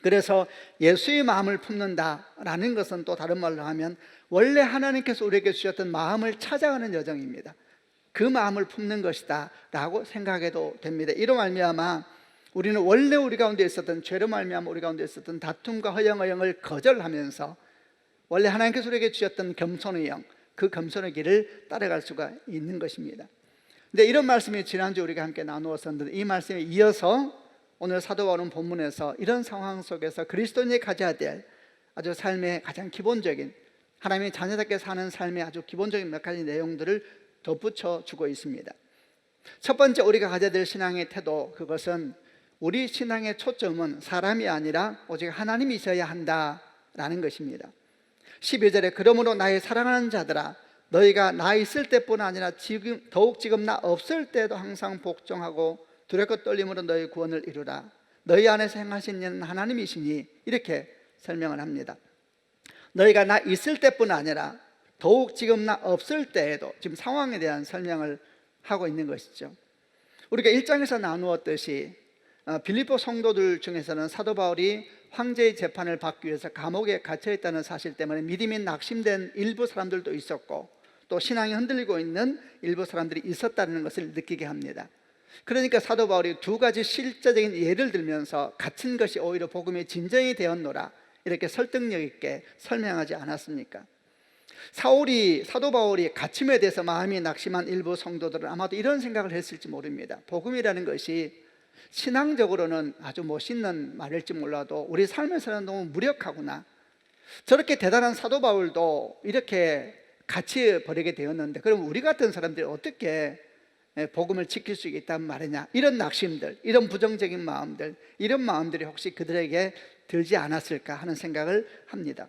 그래서 예수의 마음을 품는다라는 것은 또 다른 말로 하면 원래 하나님께서 우리에게 주셨던 마음을 찾아가는 여정입니다. 그 마음을 품는 것이다 라고 생각해도 됩니다. 이로 말미암아 우리는 원래 우리 가운데 있었던, 죄로 말미암아 우리 가운데 있었던 다툼과 허영의 영을 거절하면서 원래 하나님께서 우리에게 주셨던 겸손의 영, 그 겸손의 길을 따라갈 수가 있는 것입니다. 근데 이런 말씀이 지난주 우리가 함께 나누었었는데, 이 말씀에 이어서 오늘 사도 바울은 본문에서 이런 상황 속에서 그리스도인이 가져야 될 아주 삶의 가장 기본적인, 하나님의 자녀답게 사는 삶의 아주 기본적인 몇 가지 내용들을 덧붙여 주고 있습니다. 첫 번째 우리가 가져야 될 신앙의 태도, 그것은 우리 신앙의 초점은 사람이 아니라 오직 하나님이셔야 한다라는 것입니다. 12절에 그러므로 나의 사랑하는 자들아 너희가 나 있을 때뿐 아니라 더욱 지금 나 없을 때도 항상 복종하고 두렵고 떨림으로 너희 구원을 이루라. 너희 안에서 행하신 일은 하나님이시니, 이렇게 설명을 합니다. 너희가 나 있을 때뿐 아니라 더욱 지금 나 없을 때에도, 지금 상황에 대한 설명을 하고 있는 것이죠. 우리가 1장에서 나누었듯이 빌립보 성도들 중에서는 사도 바울이 황제의 재판을 받기 위해서 감옥에 갇혀 있다는 사실 때문에 믿음이 낙심된 일부 사람들도 있었고, 또 신앙이 흔들리고 있는 일부 사람들이 있었다는 것을 느끼게 합니다. 그러니까 사도 바울이 두 가지 실제적인 예를 들면서 갇힌 것이 오히려 복음의 진정이 되었노라 이렇게 설득력 있게 설명하지 않았습니까? 사도 바울이 갇힘에 대해서 마음이 낙심한 일부 성도들은 아마도 이런 생각을 했을지 모릅니다. 복음이라는 것이 신앙적으로는 아주 멋있는 말일지 몰라도 우리 삶에서는 너무 무력하구나. 저렇게 대단한 사도 바울도 이렇게 갇혀 버리게 되었는데 그럼 우리 같은 사람들이 어떻게 복음을 지킬 수 있단 말이냐, 이런 낙심들, 이런 부정적인 마음들, 이런 마음들이 혹시 그들에게 들지 않았을까 하는 생각을 합니다.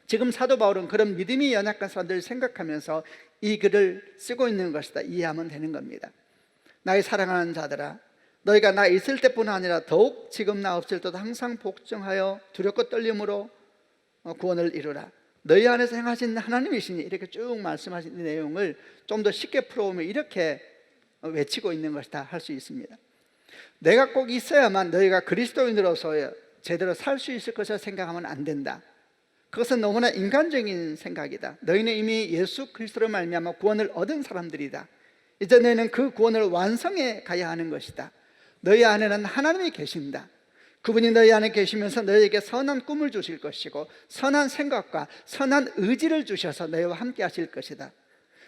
지금 사도 바울은 그런 믿음이 연약한 사람들을 생각하면서 이 글을 쓰고 있는 것이다 이해하면 되는 겁니다. 나의 사랑하는 자들아, 너희가 나 있을 때뿐 아니라 더욱 지금 나 없을 때도 항상 복종하여 두렵고 떨림으로 구원을 이루라. 너희 안에서 행하신 하나님이시니, 이렇게 쭉 말씀하신 이 내용을 좀 더 쉽게 풀어오면 이렇게 외치고 있는 것이다 할 수 있습니다. 내가 꼭 있어야만 너희가 그리스도인으로서 제대로 살 수 있을 것이라 생각하면 안 된다. 그것은 너무나 인간적인 생각이다. 너희는 이미 예수 그리스도로 말미암아 구원을 얻은 사람들이다. 이제 너희는 그 구원을 완성해 가야 하는 것이다. 너희 안에는 하나님이 계신다. 그분이 너희 안에 계시면서 너희에게 선한 꿈을 주실 것이고 선한 생각과 선한 의지를 주셔서 너희와 함께 하실 것이다.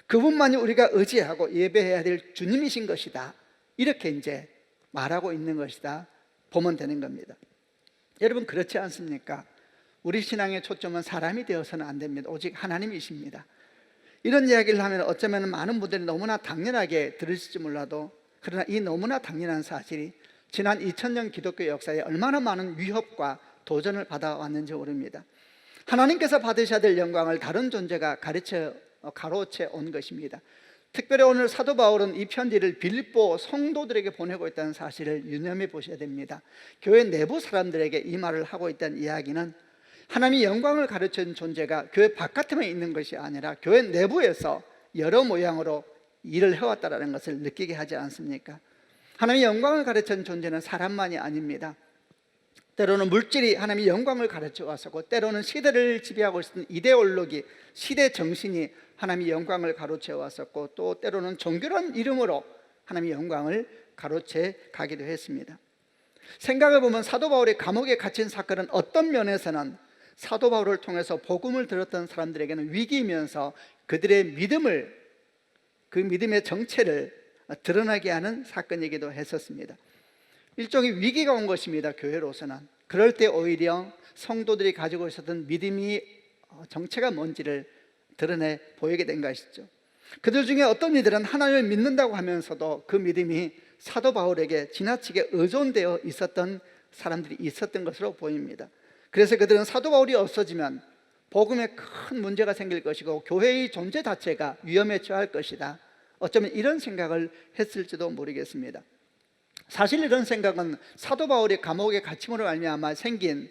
그분만이 우리가 의지하고 예배해야 될 주님이신 것이다. 이렇게 이제 말하고 있는 것이다 보면 되는 겁니다. 여러분, 그렇지 않습니까? 우리 신앙의 초점은 사람이 되어서는 안 됩니다. 오직 하나님이십니다. 이런 이야기를 하면 어쩌면 많은 분들이 너무나 당연하게 들으실지 몰라도, 그러나 이 너무나 당연한 사실이 지난 2000년 기독교 역사에 얼마나 많은 위협과 도전을 받아왔는지 모릅니다. 하나님께서 받으셔야 될 영광을 다른 존재가 가로채 온 것입니다. 특별히 오늘 사도 바울은 이 편지를 빌립보 성도들에게 보내고 있다는 사실을 유념해 보셔야 됩니다. 교회 내부 사람들에게 이 말을 하고 있다는 이야기는 하나님이 영광을 가르치는 존재가 교회 바깥에만 있는 것이 아니라 교회 내부에서 여러 모양으로 일을 해왔다는 것을 느끼게 하지 않습니까? 하나님이 영광을 가르치는 존재는 사람만이 아닙니다. 때로는 물질이 하나님이 영광을 가르쳐 왔었고, 때로는 시대를 지배하고 있었던 이데올로기, 시대 정신이 하나님이 영광을 가르쳐 왔었고, 또 때로는 종교란 이름으로 하나님이 영광을 가르쳐 가기도 했습니다. 생각해 보면 사도 바울이 감옥에 갇힌 사건은 어떤 면에서는 사도 바울을 통해서 복음을 들었던 사람들에게는 위기이면서 그들의 믿음을, 그 믿음의 정체를 드러나게 하는 사건이기도 했었습니다. 일종의 위기가 온 것입니다. 교회로서는. 그럴 때 오히려 성도들이 가지고 있었던 믿음이 정체가 뭔지를 드러내 보이게 된 것이죠. 그들 중에 어떤 이들은 하나님을 믿는다고 하면서도 그 믿음이 사도 바울에게 지나치게 의존되어 있었던 사람들이 있었던 것으로 보입니다. 그래서 그들은 사도 바울이 없어지면 복음에 큰 문제가 생길 것이고 교회의 존재 자체가 위험에 처할 것이다, 어쩌면 이런 생각을 했을지도 모르겠습니다. 사실 이런 생각은 사도 바울이 감옥에 갇힘으로 말미암아 생긴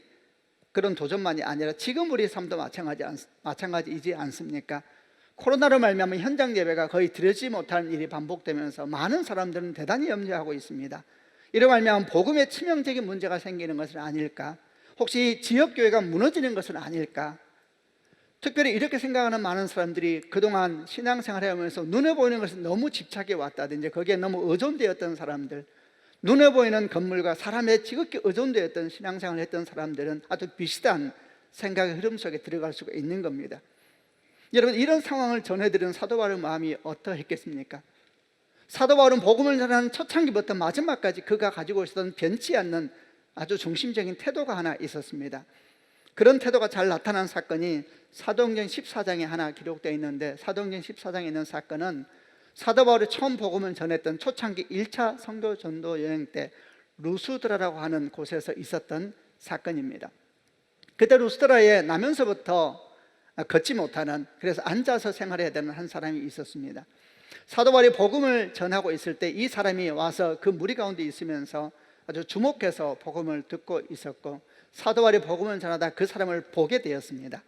그런 도전만이 아니라 지금 우리 삶도 마찬가지이지 않습니까? 코로나로 말미암아 현장 예배가 거의 드려지지 못하는 일이 반복되면서 많은 사람들은 대단히 염려하고 있습니다. 이로 말미암아 복음에 치명적인 문제가 생기는 것은 아닐까? 혹시 지역교회가 무너지는 것은 아닐까? 특별히 이렇게 생각하는 많은 사람들이 그동안 신앙생활을 하면서 눈에 보이는 것은 너무 집착해 왔다든지 거기에 너무 의존되었던 사람들, 눈에 보이는 건물과 사람의 지극히 의존되었던 신앙생활을 했던 사람들은 아주 비슷한 생각의 흐름 속에 들어갈 수가 있는 겁니다. 여러분, 이런 상황을 전해드리는 사도 바울의 마음이 어떠했겠습니까? 사도 바울은 복음을 전하는 초창기부터 마지막까지 그가 가지고 있었던 변치 않는 아주 중심적인 태도가 하나 있었습니다. 그런 태도가 잘 나타난 사건이 사도행전 14장에 하나 기록되어 있는데, 사도행전 14장에 있는 사건은 사도 바울이 처음 복음을 전했던 초창기 1차 선교 전도 여행 때 루스드라라고 하는 곳에서 있었던 사건입니다. 그때 루스드라에 나면서부터 걷지 못하는, 그래서 앉아서 생활해야 되는 한 사람이 있었습니다. 사도 바울이 복음을 전하고 있을 때 이 사람이 와서 그 무리 가운데 있으면서 아주 주목해서 복음을 듣고 있었고, 사도 바울이 복음을 전하다 그 사람을 보게 되었습니다.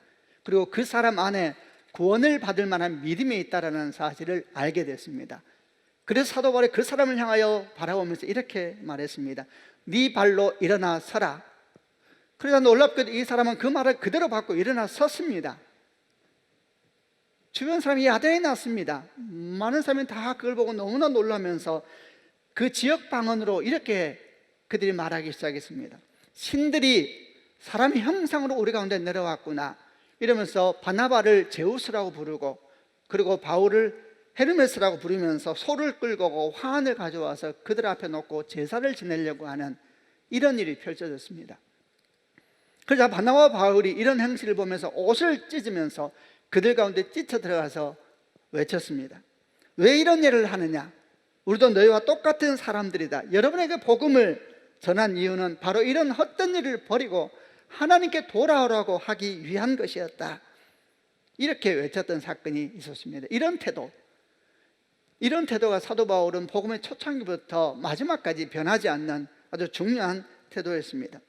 그리고 그 사람 안에 구원을 받을 만한 믿음이 있다는 사실을 알게 됐습니다. 그래서 사도 바울이 그 사람을 향하여 바라보면서 이렇게 말했습니다. 네 발로 일어나 서라. 그러자 놀랍게도 이 사람은 그 말을 그대로 받고 일어나 섰습니다. 주변 사람이 야단이 났습니다. 많은 사람이 다 그걸 보고 너무나 놀라면서 그 지역 방언으로 이렇게 그들이 말하기 시작했습니다. 신들이 사람의 형상으로 우리 가운데 내려왔구나 이러면서 바나바를 제우스라고 부르고, 그리고 바울을 헤르메스라고 부르면서 소를 끌고 오고 화환을 가져와서 그들 앞에 놓고 제사를 지내려고 하는 이런 일이 펼쳐졌습니다. 그러자 바나바와 바울이 이런 행실을 보면서 옷을 찢으면서 그들 가운데 찢어 들어가서 외쳤습니다. 왜 이런 일을 하느냐? 우리도 너희와 똑같은 사람들이다. 여러분에게 복음을 전한 이유는 바로 이런 헛된 일을 버리고 하나님께 돌아오라고 하기 위한 것이었다. 이렇게 외쳤던 사건이 있었습니다. 이런 태도가 사도 바울은 복음의 초창기부터 마지막까지 변하지 않는 아주 중요한 태도였습니다.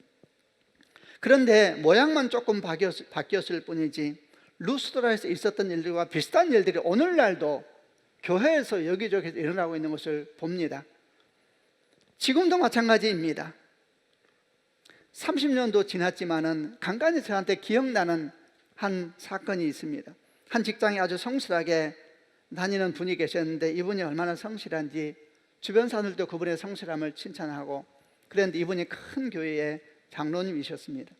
그런데 모양만 조금 바뀌었을 뿐이지 루스드라에서 있었던 일들과 비슷한 일들이 오늘날도 교회에서 여기저기 일어나고 있는 것을 봅니다. 지금도 마찬가지입니다. 30년도 지났지만은 간간히 저한테 기억나는 한 사건이 있습니다. 한 직장에 아주 성실하게 다니는 분이 계셨는데 이분이 얼마나 성실한지 주변 사람들도 그분의 성실함을 칭찬하고, 그런데 이분이 큰 교회의 장로님이셨습니다.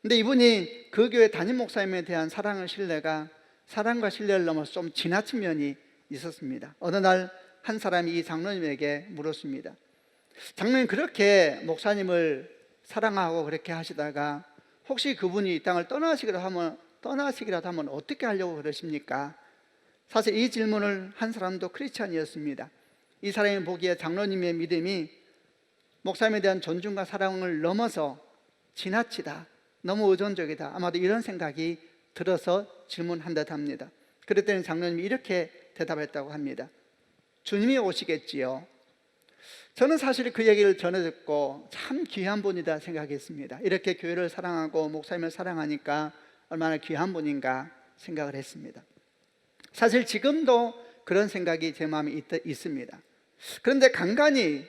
근데 이분이 그 교회 담임 목사님에 대한 사랑과 신뢰를 넘어서 좀 지나친 면이 있었습니다. 어느 날 한 사람이 이 장로님에게 물었습니다. 장로님, 그렇게 목사님을 사랑하고 그렇게 하시다가 혹시 그분이 이 땅을 떠나시기라도 하면 어떻게 하려고 그러십니까? 사실 이 질문을 한 사람도 크리스찬이었습니다. 이 사람이 보기에 장로님의 믿음이 목사님에 대한 존중과 사랑을 넘어서 지나치다, 너무 의존적이다, 아마도 이런 생각이 들어서 질문한 듯 합니다. 그랬더니 장로님이 이렇게 대답했다고 합니다. 주님이 오시겠지요. 저는 사실 그 얘기를 전해 듣고 참 귀한 분이다 생각했습니다. 이렇게 교회를 사랑하고 목사님을 사랑하니까 얼마나 귀한 분인가 생각을 했습니다. 사실 지금도 그런 생각이 제 마음에 있습니다. 그런데 간간히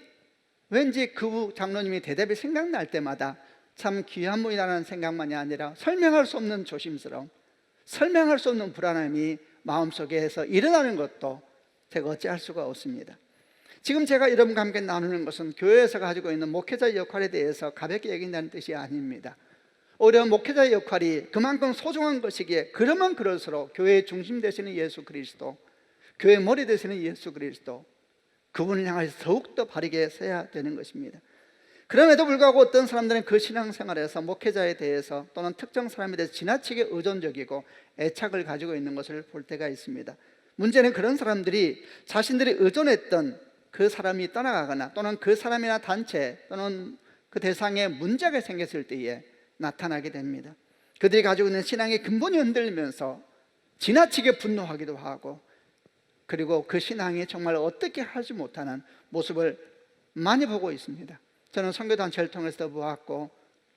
왠지 그 장로님이 대답이 생각날 때마다 참 귀한 분이라는 생각만이 아니라 설명할 수 없는 조심스러움, 설명할 수 없는 불안함이 마음속에서 일어나는 것도 제가 어찌할 수가 없습니다. 지금 제가 여러분과 함께 나누는 것은 교회에서 가지고 있는 목회자의 역할에 대해서 가볍게 얘기한다는 뜻이 아닙니다. 오히려 목회자의 역할이 그만큼 소중한 것이기에 그러면 그럴수록 교회의 중심 되시는 예수 그리스도, 교회의 머리 되시는 예수 그리스도, 그분을 향해서 더욱더 바르게 서야 되는 것입니다. 그럼에도 불구하고 어떤 사람들은 그 신앙생활에서 목회자에 대해서 또는 특정 사람에 대해서 지나치게 의존적이고 애착을 가지고 있는 것을 볼 때가 있습니다. 문제는 그런 사람들이 자신들이 의존했던 그 사람이 떠나가거나 또는 그 사람이나 단체 또는 그 대상에 문제가 생겼을 때에 나타나게 됩니다. 그들이 가지고 있는 신앙의 근본이 흔들리면서 지나치게 분노하기도 하고, 그리고 그 신앙이 정말 어떻게 하지 못하는 모습을 많이 보고 있습니다. 저는 선교단체를 통해서도 보았고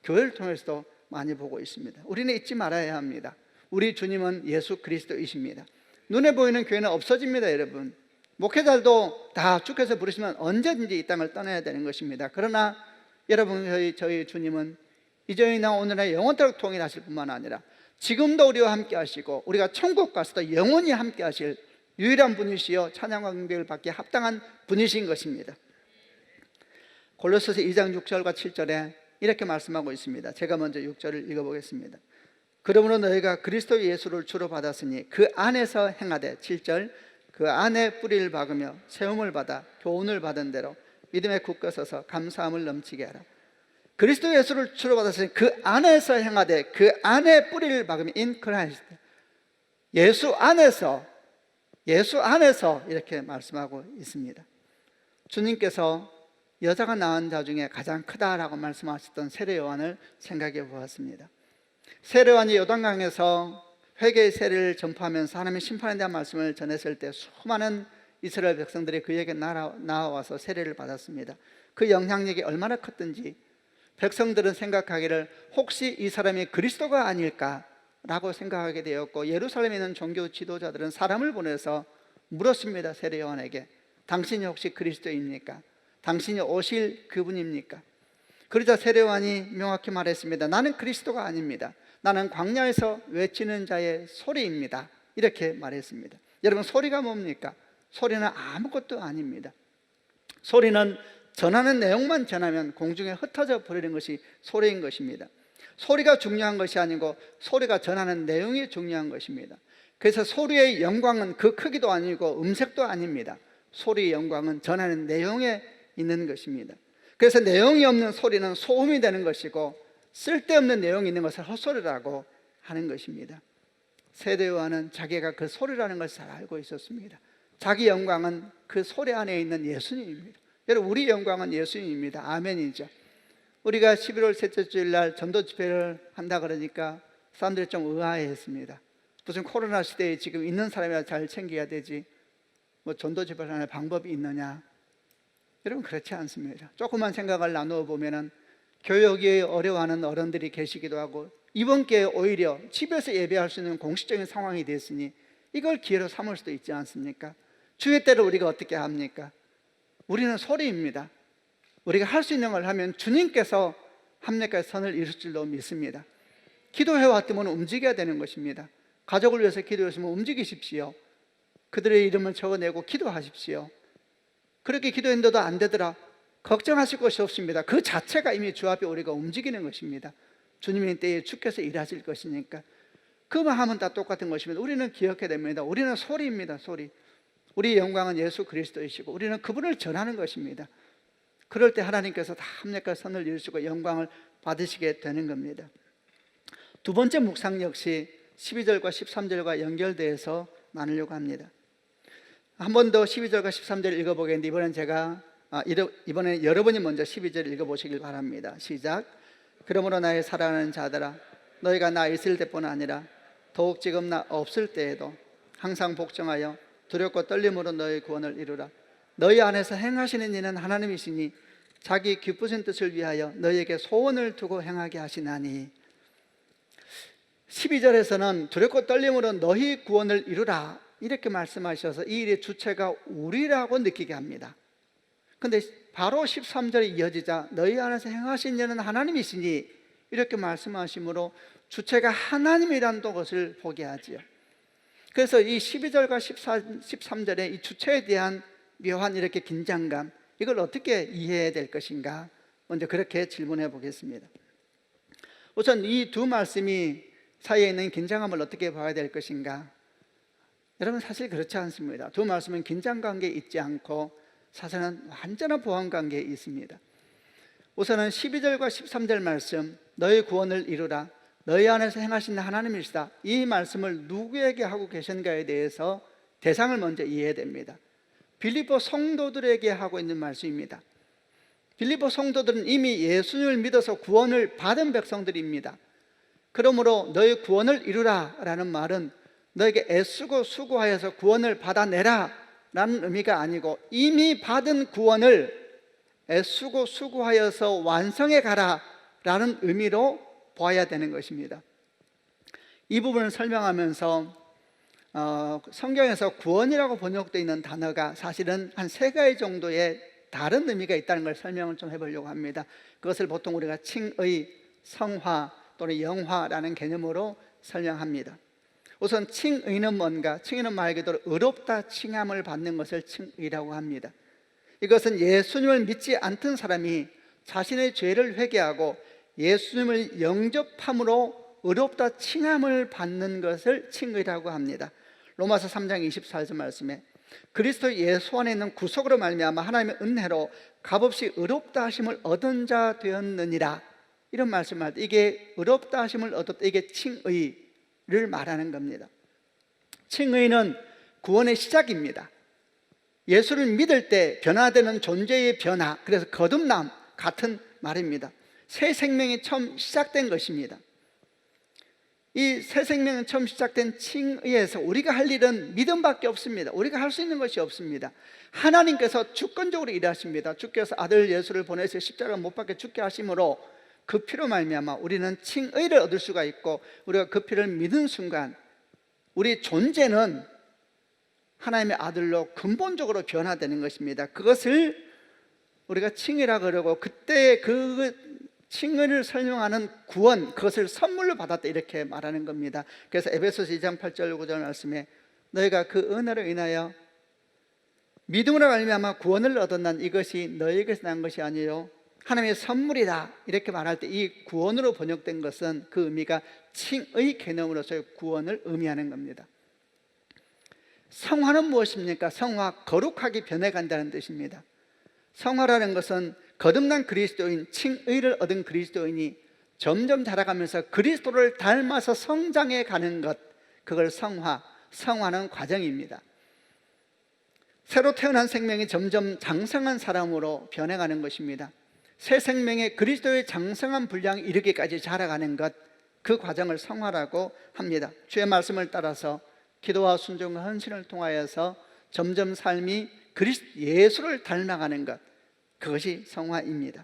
교회를 통해서도 많이 보고 있습니다. 우리는 잊지 말아야 합니다. 우리 주님은 예수 그리스도이십니다. 눈에 보이는 교회는 없어집니다. 여러분, 목회자들도 다 주께서 부르시면 언제든지 이 땅을 떠나야 되는 것입니다. 그러나 여러분, 저희 주님은 이전이나 오늘날 영원토록 통일하실 뿐만 아니라 지금도 우리와 함께 하시고 우리가 천국 가서도 영원히 함께 하실 유일한 분이시여 찬양과 경배를 받기에 합당한 분이신 것입니다. 골로새서 2장 6절과 7절에 이렇게 말씀하고 있습니다. 제가 먼저 6절을 읽어보겠습니다. 그러므로 너희가 그리스도 예수를 주로 받았으니 그 안에서 행하되, 7절, 그 안에 뿌리를 박으며 세움을 받아 교훈을 받은 대로 믿음에 굳게 서서 감사함을 넘치게 하라. 그리스도 예수를 주로 받았으니 그 안에서 행하되, 그 안에 뿌리를 박으며 in Christ, 예수 안에서 이렇게 말씀하고 있습니다. 주님께서 여자가 낳은 자 중에 가장 크다라고 말씀하셨던 세례 요한을 생각해 보았습니다. 세례 요한이 요단강에서 회개의 세례를 전파하면서 하나님의 심판에 대한 말씀을 전했을 때 수많은 이스라엘 백성들이 그에게 나와서 세례를 받았습니다. 그 영향력이 얼마나 컸든지 백성들은 생각하기를 혹시 이 사람이 그리스도가 아닐까라고 생각하게 되었고, 예루살렘에 있는 종교 지도자들은 사람을 보내서 물었습니다. 세례 요한에게, 당신이 혹시 그리스도입니까? 당신이 오실 그분입니까? 그러자 세례 요한이 명확히 말했습니다. 나는 그리스도가 아닙니다. 나는 광야에서 외치는 자의 소리입니다. 이렇게 말했습니다. 여러분, 소리가 뭡니까? 소리는 아무것도 아닙니다. 소리는 전하는 내용만 전하면 공중에 흩어져 버리는 것이 소리인 것입니다. 소리가 중요한 것이 아니고 소리가 전하는 내용이 중요한 것입니다. 그래서 소리의 영광은 그 크기도 아니고 음색도 아닙니다. 소리의 영광은 전하는 내용에 있는 것입니다. 그래서 내용이 없는 소리는 소음이 되는 것이고 쓸데없는 내용이 있는 것을 헛소리라고 하는 것입니다. 세대 요한은 자기가 그 소리라는 것을 잘 알고 있었습니다. 자기 영광은 그 소리 안에 있는 예수님입니다. 여러분, 우리 영광은 예수님입니다. 아멘이죠. 우리가 11월 셋째 주일 날 전도 집회를 한다 그러니까 사람들이 좀 의아해했습니다. 무슨 코로나 시대에 지금 있는 사람이라 잘 챙겨야 되지, 뭐 전도 집회를 하는 방법이 있느냐? 여러분, 그렇지 않습니다. 조금만 생각을 나누어 보면은 교육이 어려워하는 어른들이 계시기도 하고, 이번 기회에 오히려 집에서 예배할 수 있는 공식적인 상황이 됐으니 이걸 기회로 삼을 수도 있지 않습니까? 주의 때를 우리가 어떻게 합니까? 우리는 소리입니다. 우리가 할 수 있는 걸 하면 주님께서 합력과 선을 이룰 줄로 믿습니다. 기도해왔더면 움직여야 되는 것입니다. 가족을 위해서 기도했으면 움직이십시오. 그들의 이름을 적어내고 기도하십시오. 그렇게 기도했는데도 안 되더라, 걱정하실 것이 없습니다. 그 자체가 이미 주 앞에 우리가 움직이는 것입니다. 주님의 때에 주께서 일하실 것이니까 그만 하면 다 똑같은 것입니다. 우리는 기억해야 됩니다. 우리는 소리입니다. 소리. 우리의 영광은 예수 그리스도이시고 우리는 그분을 전하는 것입니다. 그럴 때 하나님께서 다 합력과 선을 이루시고 영광을 받으시게 되는 겁니다. 두 번째 묵상 역시 12절과 13절과 연결돼서 나누려고 합니다. 한 번 더 12절과 13절 읽어보겠는데 이번에는 여러분이 먼저 12절 읽어보시길 바랍니다. 시작. 그러므로 나의 사랑하는 자들아, 너희가 나 있을 때뿐 아니라 더욱 지금 나 없을 때에도 항상 복종하여 두렵고 떨림으로 너희 구원을 이루라. 너희 안에서 행하시는 이는 하나님이시니 자기 기쁘신 뜻을 위하여 너희에게 소원을 두고 행하게 하시나니. 12절에서는 두렵고 떨림으로 너희 구원을 이루라 이렇게 말씀하셔서 이 일의 주체가 우리라고 느끼게 합니다. 근데 바로 13절이 이어지자 너희 안에서 행하신 이는 하나님이시니 이렇게 말씀하시므로 주체가 하나님이라는 것을 보게 하지요. 그래서 이 12절과 13절의 이 주체에 대한 묘한 이렇게 긴장감, 이걸 어떻게 이해해야 될 것인가? 먼저 그렇게 질문해 보겠습니다. 우선 이 두 말씀이 사이에 있는 긴장감을 어떻게 봐야 될 것인가? 여러분, 사실 그렇지 않습니다. 두 말씀은 긴장관계에 있지 않고 사실은 완전한 보완관계에 있습니다. 우선은 12절과 13절 말씀, 너희 구원을 이루라, 너희 안에서 행하신 하나님이시다, 이 말씀을 누구에게 하고 계신가에 대해서 대상을 먼저 이해해야 됩니다. 빌립보 성도들에게 하고 있는 말씀입니다. 빌립보 성도들은 이미 예수님을 믿어서 구원을 받은 백성들입니다. 그러므로 너희 구원을 이루라 라는 말은 너에게 애쓰고 수고하여서 구원을 받아내라 라는 의미가 아니고 이미 받은 구원을 애쓰고 수고하여서 완성해 가라 라는 의미로 보아야 되는 것입니다. 이 부분을 설명하면서 성경에서 구원이라고 번역되어 있는 단어가 사실은 한 3가지 정도의 다른 의미가 있다는 걸 설명을 좀 해보려고 합니다. 그것을 보통 우리가 칭의, 성화 또는 영화라는 개념으로 설명합니다. 우선 칭의는 뭔가? 칭의는 말 그대로 의롭다 칭함을 받는 것을 칭의라고 합니다. 이것은 예수님을 믿지 않던 사람이 자신의 죄를 회개하고 예수님을 영접함으로 의롭다 칭함을 받는 것을 칭의라고 합니다. 로마서 3장 24절 말씀에 그리스도 예수 안에 있는 구속으로 말미암아 하나님의 은혜로 값없이 의롭다 하심을 얻은 자 되었느니라, 이런 말씀을 할 때 이게 의롭다 하심을 얻었다, 이게 칭의를 말하는 겁니다. 칭의는 구원의 시작입니다. 예수를 믿을 때 변화되는 존재의 변화, 그래서 거듭남 같은 말입니다. 새 생명이 처음 시작된 것입니다. 이 새 생명이 처음 시작된 칭의에서 우리가 할 일은 믿음밖에 없습니다. 우리가 할 수 있는 것이 없습니다. 하나님께서 주권적으로 일하십니다. 주께서 아들 예수를 보내서 십자가 못 박혀 죽게 하심으로 그 피로 말미암아 우리는 칭의를 얻을 수가 있고, 우리가 그 피를 믿은 순간 우리 존재는 하나님의 아들로 근본적으로 변화되는 것입니다. 그것을 우리가 칭의라 그러고, 그때 그 칭의를 설명하는 구원, 그것을 선물로 받았다 이렇게 말하는 겁니다. 그래서 에베소서 2장 8절 9절 말씀에 너희가 그 은혜로 인하여 믿음으로 말미암아 구원을 얻었난 이것이 너희에게서 난 것이 아니요 하나님의 선물이다 이렇게 말할 때 이 구원으로 번역된 것은 그 의미가 칭의 개념으로서의 구원을 의미하는 겁니다. 성화는 무엇입니까? 성화, 거룩하게 변해간다는 뜻입니다. 성화라는 것은 거듭난 그리스도인, 칭의를 얻은 그리스도인이 점점 자라가면서 그리스도를 닮아서 성장해 가는 것, 그걸 성화, 성화는 과정입니다. 새로 태어난 생명이 점점 장성한 사람으로 변해가는 것입니다. 새 생명의 그리스도의 장성한 분량에 이르기까지 자라가는 것, 그 과정을 성화라고 합니다. 주의 말씀을 따라서 기도와 순종과 헌신을 통하여서 점점 삶이 예수를 닮아가는 것, 그것이 성화입니다.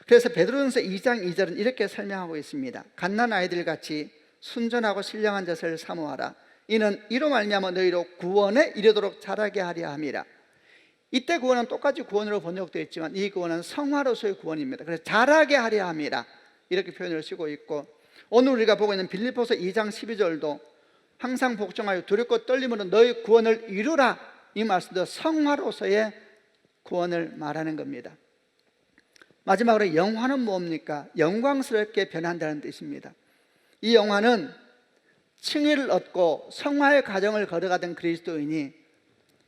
그래서 베드로전서 2장 2절은 이렇게 설명하고 있습니다. 갓난 아이들 같이 순전하고 신령한 젖을 사모하라. 이는 이로 말미암아 너희로 구원에 이르도록 자라게 하려 함이라. 이때 구원은 똑같이 구원으로 번역되어 있지만 이 구원은 성화로서의 구원입니다. 그래서 자라게 하려 함이라 이렇게 표현을 쓰고 있고, 오늘 우리가 보고 있는 빌립보서 2장 12절도 항상 복종하여 두렵고 떨림으로 너희 구원을 이루라, 이 말씀도 성화로서의 구원을 말하는 겁니다. 마지막으로 영화는 뭡니까? 영광스럽게 변한다는 뜻입니다. 이 영화는 칭의를 얻고 성화의 과정을 걸어가던 그리스도인이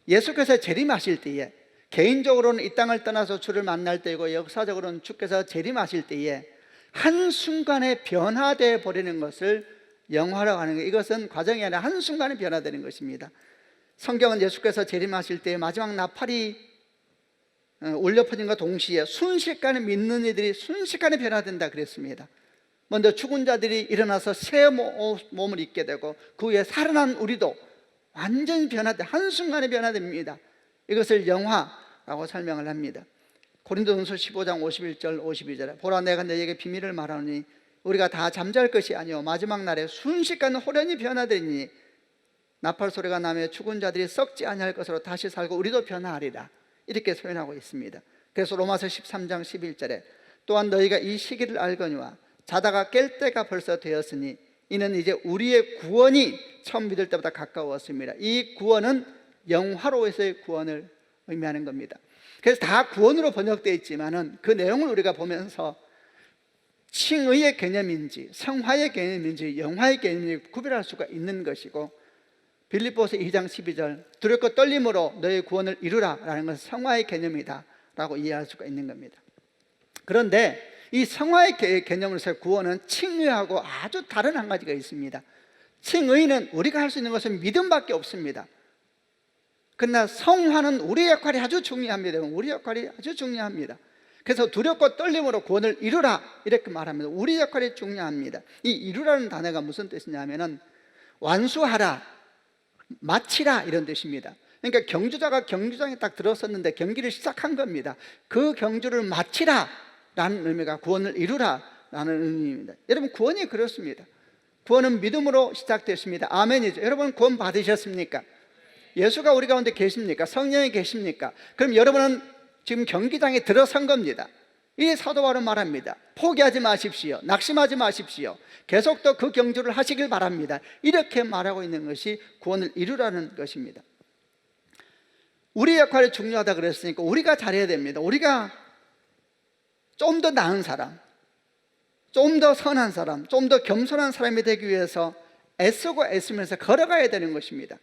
예수께서 재림하실 때에, 개인적으로는 이 땅을 떠나서 주를 만날 때이고 역사적으로는 주께서 재림하실 때에 한순간에 변화되어 버리는 것을 영화라고 하는 거예요. 이것은 과정이 아니라 한순간에 변화되는 것입니다. 성경은 예수께서 재림하실 때에 마지막 나팔이 울려 퍼진과 동시에 순식간에 믿는 이들이 순식간에 변화된다 그랬습니다. 먼저 죽은 자들이 일어나서 새 몸을 입게 되고 그 후에 살아난 우리도 완전히 변화돼, 한순간에 변화됩니다. 이것을 영화라고 설명을 합니다. 고린도전서 15장 51절 52절에 보라 내가 너희에게 비밀을 말하노니 우리가 다 잠잘 것이 아니요 마지막 날에 순식간 호련히 변화되니 나팔 소리가 나며 죽은 자들이 썩지 아니할 것으로 다시 살고 우리도 변화하리라, 이렇게 표현하고 있습니다. 그래서 로마서 13장 11절에 또한 너희가 이 시기를 알거니와 자다가 깰 때가 벌써 되었으니 이는 이제 우리의 구원이 처음 믿을 때보다 가까웠습니다. 이 구원은 영화로에서의 구원을 의미하는 겁니다. 그래서 다 구원으로 번역되어 있지만은 그 내용을 우리가 보면서 칭의의 개념인지 성화의 개념인지 영화의 개념인지 구별할 수가 있는 것이고, 빌립보서 2장 12절 두렵고 떨림으로 너의 구원을 이루라 라는 것은 성화의 개념이다 라고 이해할 수가 있는 겁니다. 그런데 이 성화의 개념으로서의 구원은 칭의하고 아주 다른 한 가지가 있습니다. 칭의는 우리가 할 수 있는 것은 믿음밖에 없습니다. 그러나 성화는 우리의 역할이 아주 중요합니다. 우리 역할이 아주 중요합니다. 그래서 두렵고 떨림으로 구원을 이루라 이렇게 말합니다. 우리 역할이 중요합니다. 이 이루라는 단어가 무슨 뜻이냐면은 완수하라, 마치라 이런 뜻입니다. 그러니까 경주자가 경주장에 딱 들어섰는데 경기를 시작한 겁니다. 그 경주를 마치라 라는 의미가 구원을 이루라 라는 의미입니다. 여러분, 구원이 그렇습니다. 구원은 믿음으로 시작됐습니다. 아멘이죠. 여러분 구원 받으셨습니까? 예수가 우리 가운데 계십니까? 성령이 계십니까? 그럼 여러분은 지금 경기장에 들어선 겁니다. 이 사도 바울은 말합니다. 포기하지 마십시오. 낙심하지 마십시오. 계속 또 그 경주를 하시길 바랍니다. 이렇게 말하고 있는 것이 구원을 이루라는 것입니다. 우리 역할이 중요하다 그랬으니까 우리가 잘해야 됩니다. 우리가 좀 더 나은 사람, 좀 더 선한 사람, 좀 더 겸손한 사람이 되기 위해서 애쓰고 애쓰면서 걸어가야 되는 것입니다.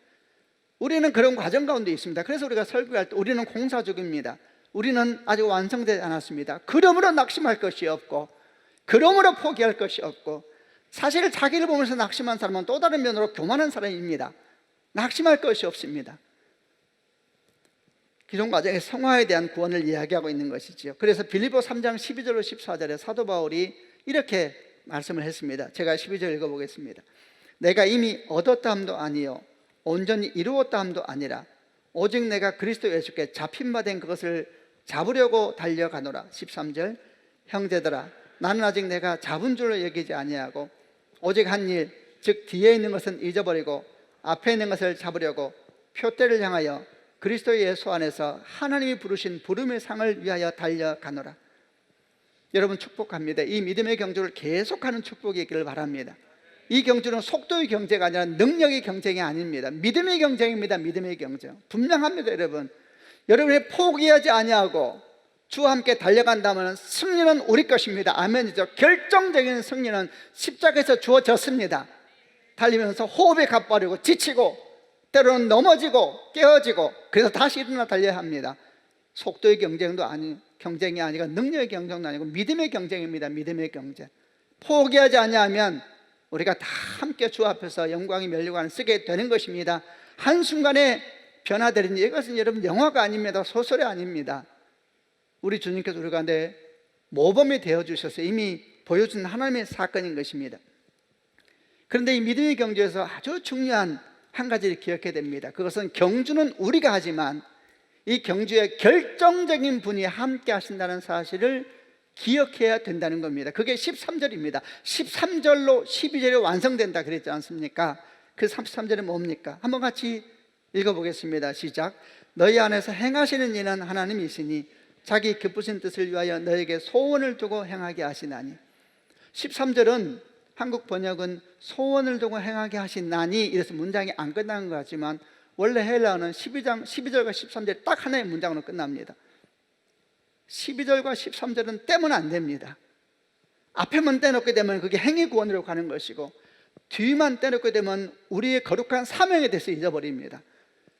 우리는 그런 과정 가운데 있습니다. 그래서 우리가 설교할 때 우리는 공사 중입니다. 우리는 아직 완성되지 않았습니다. 그러므로 낙심할 것이 없고, 그러므로 포기할 것이 없고, 사실 자기를 보면서 낙심한 사람은 또 다른 면으로 교만한 사람입니다. 낙심할 것이 없습니다. 기존 과정의 성화에 대한 구원을 이야기하고 있는 것이지요. 그래서 빌립보 3장 12절로 14절에 사도 바울이 이렇게 말씀을 했습니다. 제가 12절 읽어보겠습니다. 내가 이미 얻었다 함도 아니요 온전히 이루었다 함도 아니라 오직 내가 그리스도 예수께 잡힌 바 된 그것을 잡으려고 달려가노라. 13절 형제들아 나는 아직 내가 잡은 줄로 여기지 아니하고 오직 한 일 즉 뒤에 있는 것은 잊어버리고 앞에 있는 것을 잡으려고 표대를 향하여 그리스도 예수 안에서 하나님이 부르신 부름의 상을 위하여 달려가노라. 여러분 축복합니다. 이 믿음의 경주를 계속하는 축복이 있기를 바랍니다. 이 경주는 속도의 경제가 아니라 능력의 경쟁이 아닙니다. 믿음의 경쟁입니다. 믿음의 경쟁. 분명합니다. 여러분 여러분이 포기하지 아니하고 주와 함께 달려간다면 승리는 우리 것입니다. 아멘이죠. 결정적인 승리는 십자가에서 주어졌습니다. 달리면서 호흡이 가빠르고 지치고 때로는 넘어지고 깨어지고 그래서 다시 일어나 달려야 합니다. 속도의 경쟁이 아니고 능력의 경쟁도 아니고 믿음의 경쟁입니다. 믿음의 경쟁. 포기하지 아니하면 우리가 다 함께 주 앞에서 영광의 면류관을 쓰게 되는 것입니다. 한순간에 변화되는 이것은 여러분 영화가 아닙니다. 소설이 아닙니다. 우리 주님께서 우리 가운데 모범이 되어주셔서 이미 보여준 하나님의 사건인 것입니다. 그런데 이 믿음의 경주에서 아주 중요한 한 가지를 기억해야 됩니다. 그것은 경주는 우리가 하지만 이 경주에 결정적인 분이 함께 하신다는 사실을 기억해야 된다는 겁니다. 그게 13절입니다 13절로 12절이 완성된다 그랬지 않습니까? 그 33절은 뭡니까? 한번 같이 읽어보겠습니다. 시작. 너희 안에서 행하시는 이는 하나님이시니 자기 기쁘신 뜻을 위하여 너에게 소원을 두고 행하게 하시나니. 13절은 한국 번역은 소원을 두고 행하게 하시나니 이래서 문장이 안 끝나는 것 같지만 원래 헬라어는 12절과 13절 딱 하나의 문장으로 끝납니다. 12절과 13절은 떼면 안 됩니다. 앞에만 떼놓게 되면 그게 행위 구원으로 가는 것이고 뒤만 떼놓게 되면 우리의 거룩한 사명에 대해서 잊어버립니다.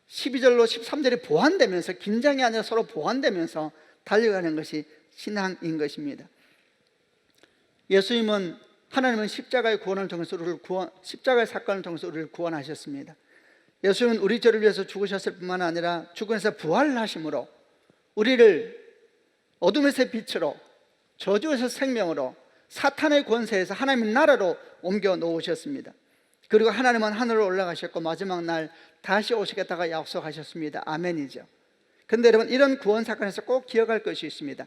12절로 13절이 보완되면서 긴장이 아니라 서로 보완되면서 달려가는 것이 신앙인 것입니다. 예수님은 하나님은 십자가의 구원을 통해서 십자가의 사건을 통해서 우리를 구원하셨습니다. 예수님은 우리 죄를 위해서 죽으셨을 뿐만 아니라 죽음에서 부활하심으로 우리를 어둠에서 빛으로 저주에서 생명으로 사탄의 권세에서 하나님의 나라로 옮겨 놓으셨습니다. 그리고 하나님은 하늘로 올라가셨고 마지막 날 다시 오시겠다가 약속하셨습니다. 아멘이죠. 그런데 여러분 이런 구원 사건에서 꼭 기억할 것이 있습니다.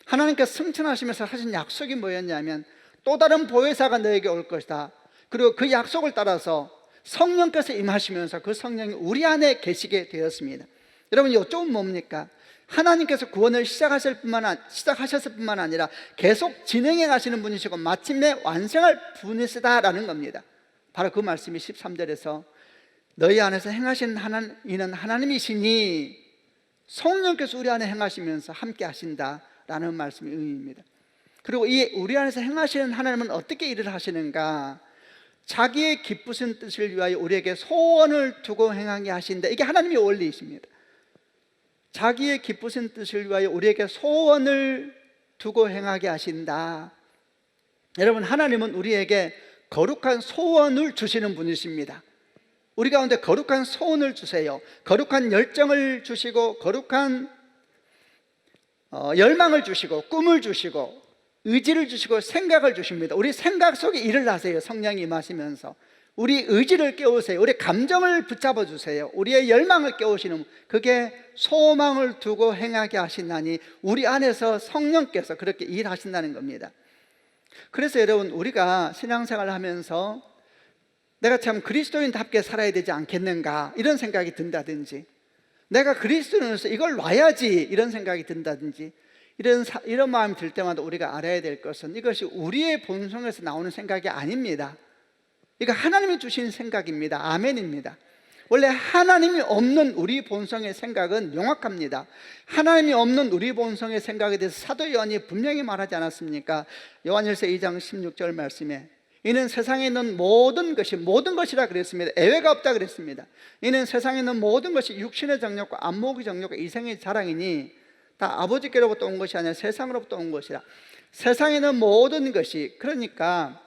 하나님께서 승천하시면서 하신 약속이 뭐였냐면 또 다른 보혜사가 너에게 올 것이다. 그리고 그 약속을 따라서 성령께서 임하시면서 그 성령이 우리 안에 계시게 되었습니다. 여러분 이쪽은 뭡니까? 하나님께서 구원을 시작하셨을 뿐만 아니라 계속 진행해 가시는 분이시고 마침내 완성할 분이시다라는 겁니다. 바로 그 말씀이 13절에서 너희 안에서 행하시는 이는 하나님이시니 성령께서 우리 안에 행하시면서 함께 하신다라는 말씀의 의미입니다. 그리고 이 우리 안에서 행하시는 하나님은 어떻게 일을 하시는가? 자기의 기쁘신 뜻을 위하여 우리에게 소원을 두고 행하게 하신다. 이게 하나님의 원리이십니다. 자기의 기쁘신 뜻을 위하여 우리에게 소원을 두고 행하게 하신다. 여러분 하나님은 우리에게 거룩한 소원을 주시는 분이십니다. 우리 가운데 거룩한 소원을 주세요. 거룩한 열정을 주시고 거룩한 열망을 주시고 꿈을 주시고 의지를 주시고 생각을 주십니다. 우리 생각 속에 일을 하세요. 성령이 임하시면서 우리 의지를 깨우세요. 우리 감정을 붙잡아 주세요. 우리의 열망을 깨우시는, 그게 소망을 두고 행하게 하시나니 우리 안에서 성령께서 그렇게 일하신다는 겁니다. 그래서 여러분 우리가 신앙생활을 하면서 내가 참 그리스도인답게 살아야 되지 않겠는가 이런 생각이 든다든지, 내가 그리스도인으로서 이걸 놔야지 이런 생각이 든다든지, 이런 마음이 들 때마다 우리가 알아야 될 것은 이것이 우리의 본성에서 나오는 생각이 아닙니다. 이거 하나님이 주신 생각입니다. 아멘입니다. 원래 하나님이 없는 우리 본성의 생각은 명확합니다. 하나님이 없는 우리 본성의 생각에 대해서 사도 요한이 분명히 말하지 않았습니까? 요한일서 2장 16절 말씀에 이는 세상에 있는 모든 것이라 그랬습니다. 예외가 없다 그랬습니다. 이는 세상에 있는 모든 것이 육신의 정욕과 안목의 정욕과 이생의 자랑이니 다 아버지께로부터 온 것이 아니라 세상으로부터 온 것이라. 세상에 있는 모든 것이, 그러니까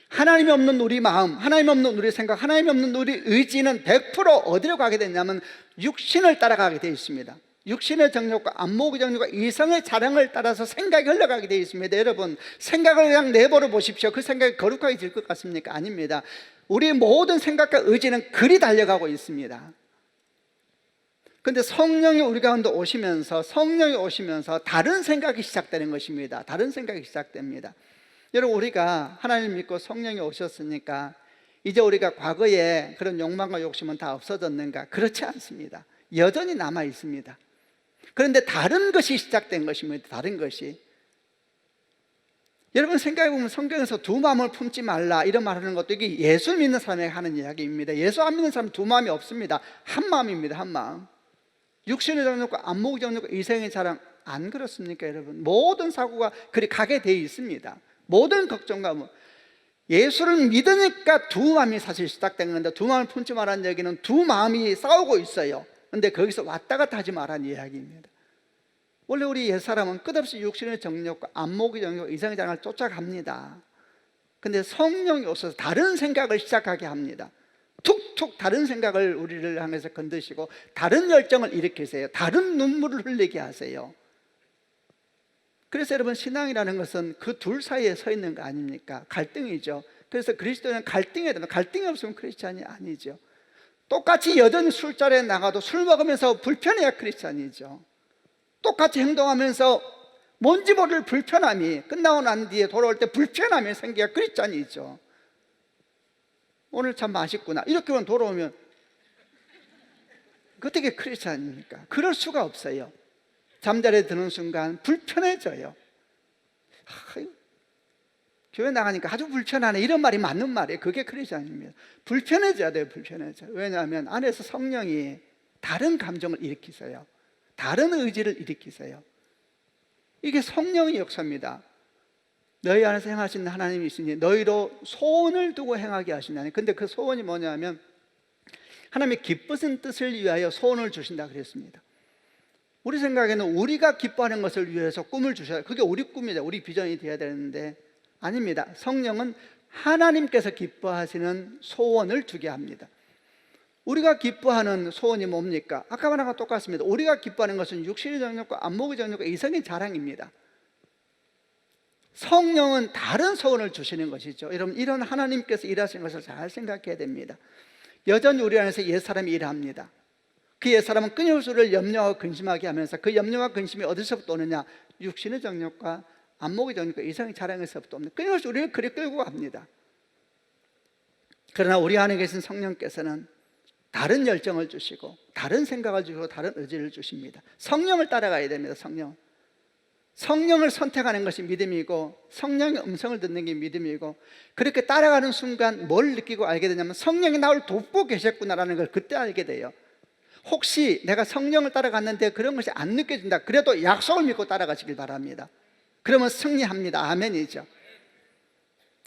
하나님이 없는 우리 마음, 하나님이 없는 우리 생각, 하나님이 없는 우리 의지는 100% 어디로 가게 되냐면 육신을 따라가게 되어 있습니다. 육신의 정욕과 안목의 정욕과 이성의 자랑을 따라서 생각이 흘러가게 되어 있습니다. 여러분 생각을 그냥 내버려 보십시오. 그 생각이 거룩하게 될 것 같습니까? 아닙니다. 우리 모든 생각과 의지는 그리 달려가고 있습니다. 그런데 성령이 우리 가운데 오시면서 다른 생각이 시작되는 것입니다. 다른 생각이 시작됩니다. 여러분 우리가 하나님 믿고 성령이 오셨으니까 이제 우리가 과거에 그런 욕망과 욕심은 다 없어졌는가? 그렇지 않습니다. 여전히 남아 있습니다. 그런데 다른 것이 시작된 것입니다. 다른 것이. 여러분 생각해보면 성경에서 두 마음을 품지 말라 이런 말하는 것도 이게 예수 믿는 사람에게 하는 이야기입니다. 예수 안 믿는 사람은 두 마음이 없습니다. 한 마음입니다. 한 마음. 육신의 정욕과 안목의 정욕과 이성의 자랑 안 그렇습니까, 여러분? 모든 사고가 그리 가게 돼 있습니다. 모든 걱정과 예수를 믿으니까 두 마음이 사실 시작된 건데, 두 마음을 품지 말라는 얘기는 두 마음이 싸우고 있어요. 근데 거기서 왔다 갔다 하지 말라는 이야기입니다. 원래 우리 옛사람은 끝없이 육신의 정욕과 안목의 정욕과 이성의 자랑을 쫓아갑니다. 근데 성령이 오셔서 다른 생각을 시작하게 합니다. 툭툭 다른 생각을 우리를 향해서 건드시고 다른 열정을 일으키세요. 다른 눈물을 흘리게 하세요. 그래서 여러분, 신앙이라는 것은 그 둘 사이에 서 있는 거 아닙니까? 갈등이죠. 그래서 그리스도는 갈등해야 된다. 갈등이 없으면 크리스찬이 아니죠. 똑같이 여전히 술자리에 나가도 술 먹으면서 불편해야 크리스찬이죠. 똑같이 행동하면서 뭔지 모를 불편함이 끝나고 난 뒤에 돌아올 때 불편함이 생겨야 크리스찬이죠. 오늘 참 맛있구나 이렇게만 돌아오면 어떻게 크리스찬입니까? 그럴 수가 없어요. 잠자리에 드는 순간 불편해져요. 교회 나가니까 아주 불편하네, 이런 말이 맞는 말이에요. 그게 크리스찬입니다. 불편해져야 돼요. 불편해져요. 왜냐하면 안에서 성령이 다른 감정을 일으키세요. 다른 의지를 일으키세요. 이게 성령의 역사입니다. 너희 안에서 행하시는 하나님이 있으니 너희로 소원을 두고 행하게 하시나니. 근데 그 소원이 뭐냐면 하나님의 기쁘신 뜻을 위하여 소원을 주신다 그랬습니다. 우리 생각에는 우리가 기뻐하는 것을 위해서 꿈을 주셔야, 그게 우리 꿈이죠. 우리 비전이 되어야 되는데 아닙니다. 성령은 하나님께서 기뻐하시는 소원을 주게 합니다. 우리가 기뻐하는 소원이 뭡니까? 아까 말한 거 똑같습니다. 우리가 기뻐하는 것은 육신의 정욕과 안목의 정욕과 이성의 자랑입니다. 성령은 다른 소원을 주시는 것이죠. 여러분, 이런 하나님께서 일하시는 것을 잘 생각해야 됩니다. 여전히 우리 안에서 옛사람이 일합니다. 그 옛사람은 끊임없이 우리를 염려하고 근심하게 하면서 그 염려와 근심이 어디서부터 오느냐? 육신의 정욕과 안목의 정욕과 이성의 자랑에서부터 옵니다. 끊임없이 우리를 그리 끌고 갑니다. 그러나 우리 안에 계신 성령께서는 다른 열정을 주시고 다른 생각을 주시고 다른 의지를 주십니다. 성령을 따라가야 됩니다. 성령을 선택하는 것이 믿음이고 성령의 음성을 듣는 게 믿음이고, 그렇게 따라가는 순간 뭘 느끼고 알게 되냐면 성령이 나를 돕고 계셨구나라는 걸 그때 알게 돼요. 혹시 내가 성령을 따라갔는데 그런 것이 안 느껴진다, 그래도 약속을 믿고 따라가시길 바랍니다. 그러면 승리합니다. 아멘이죠.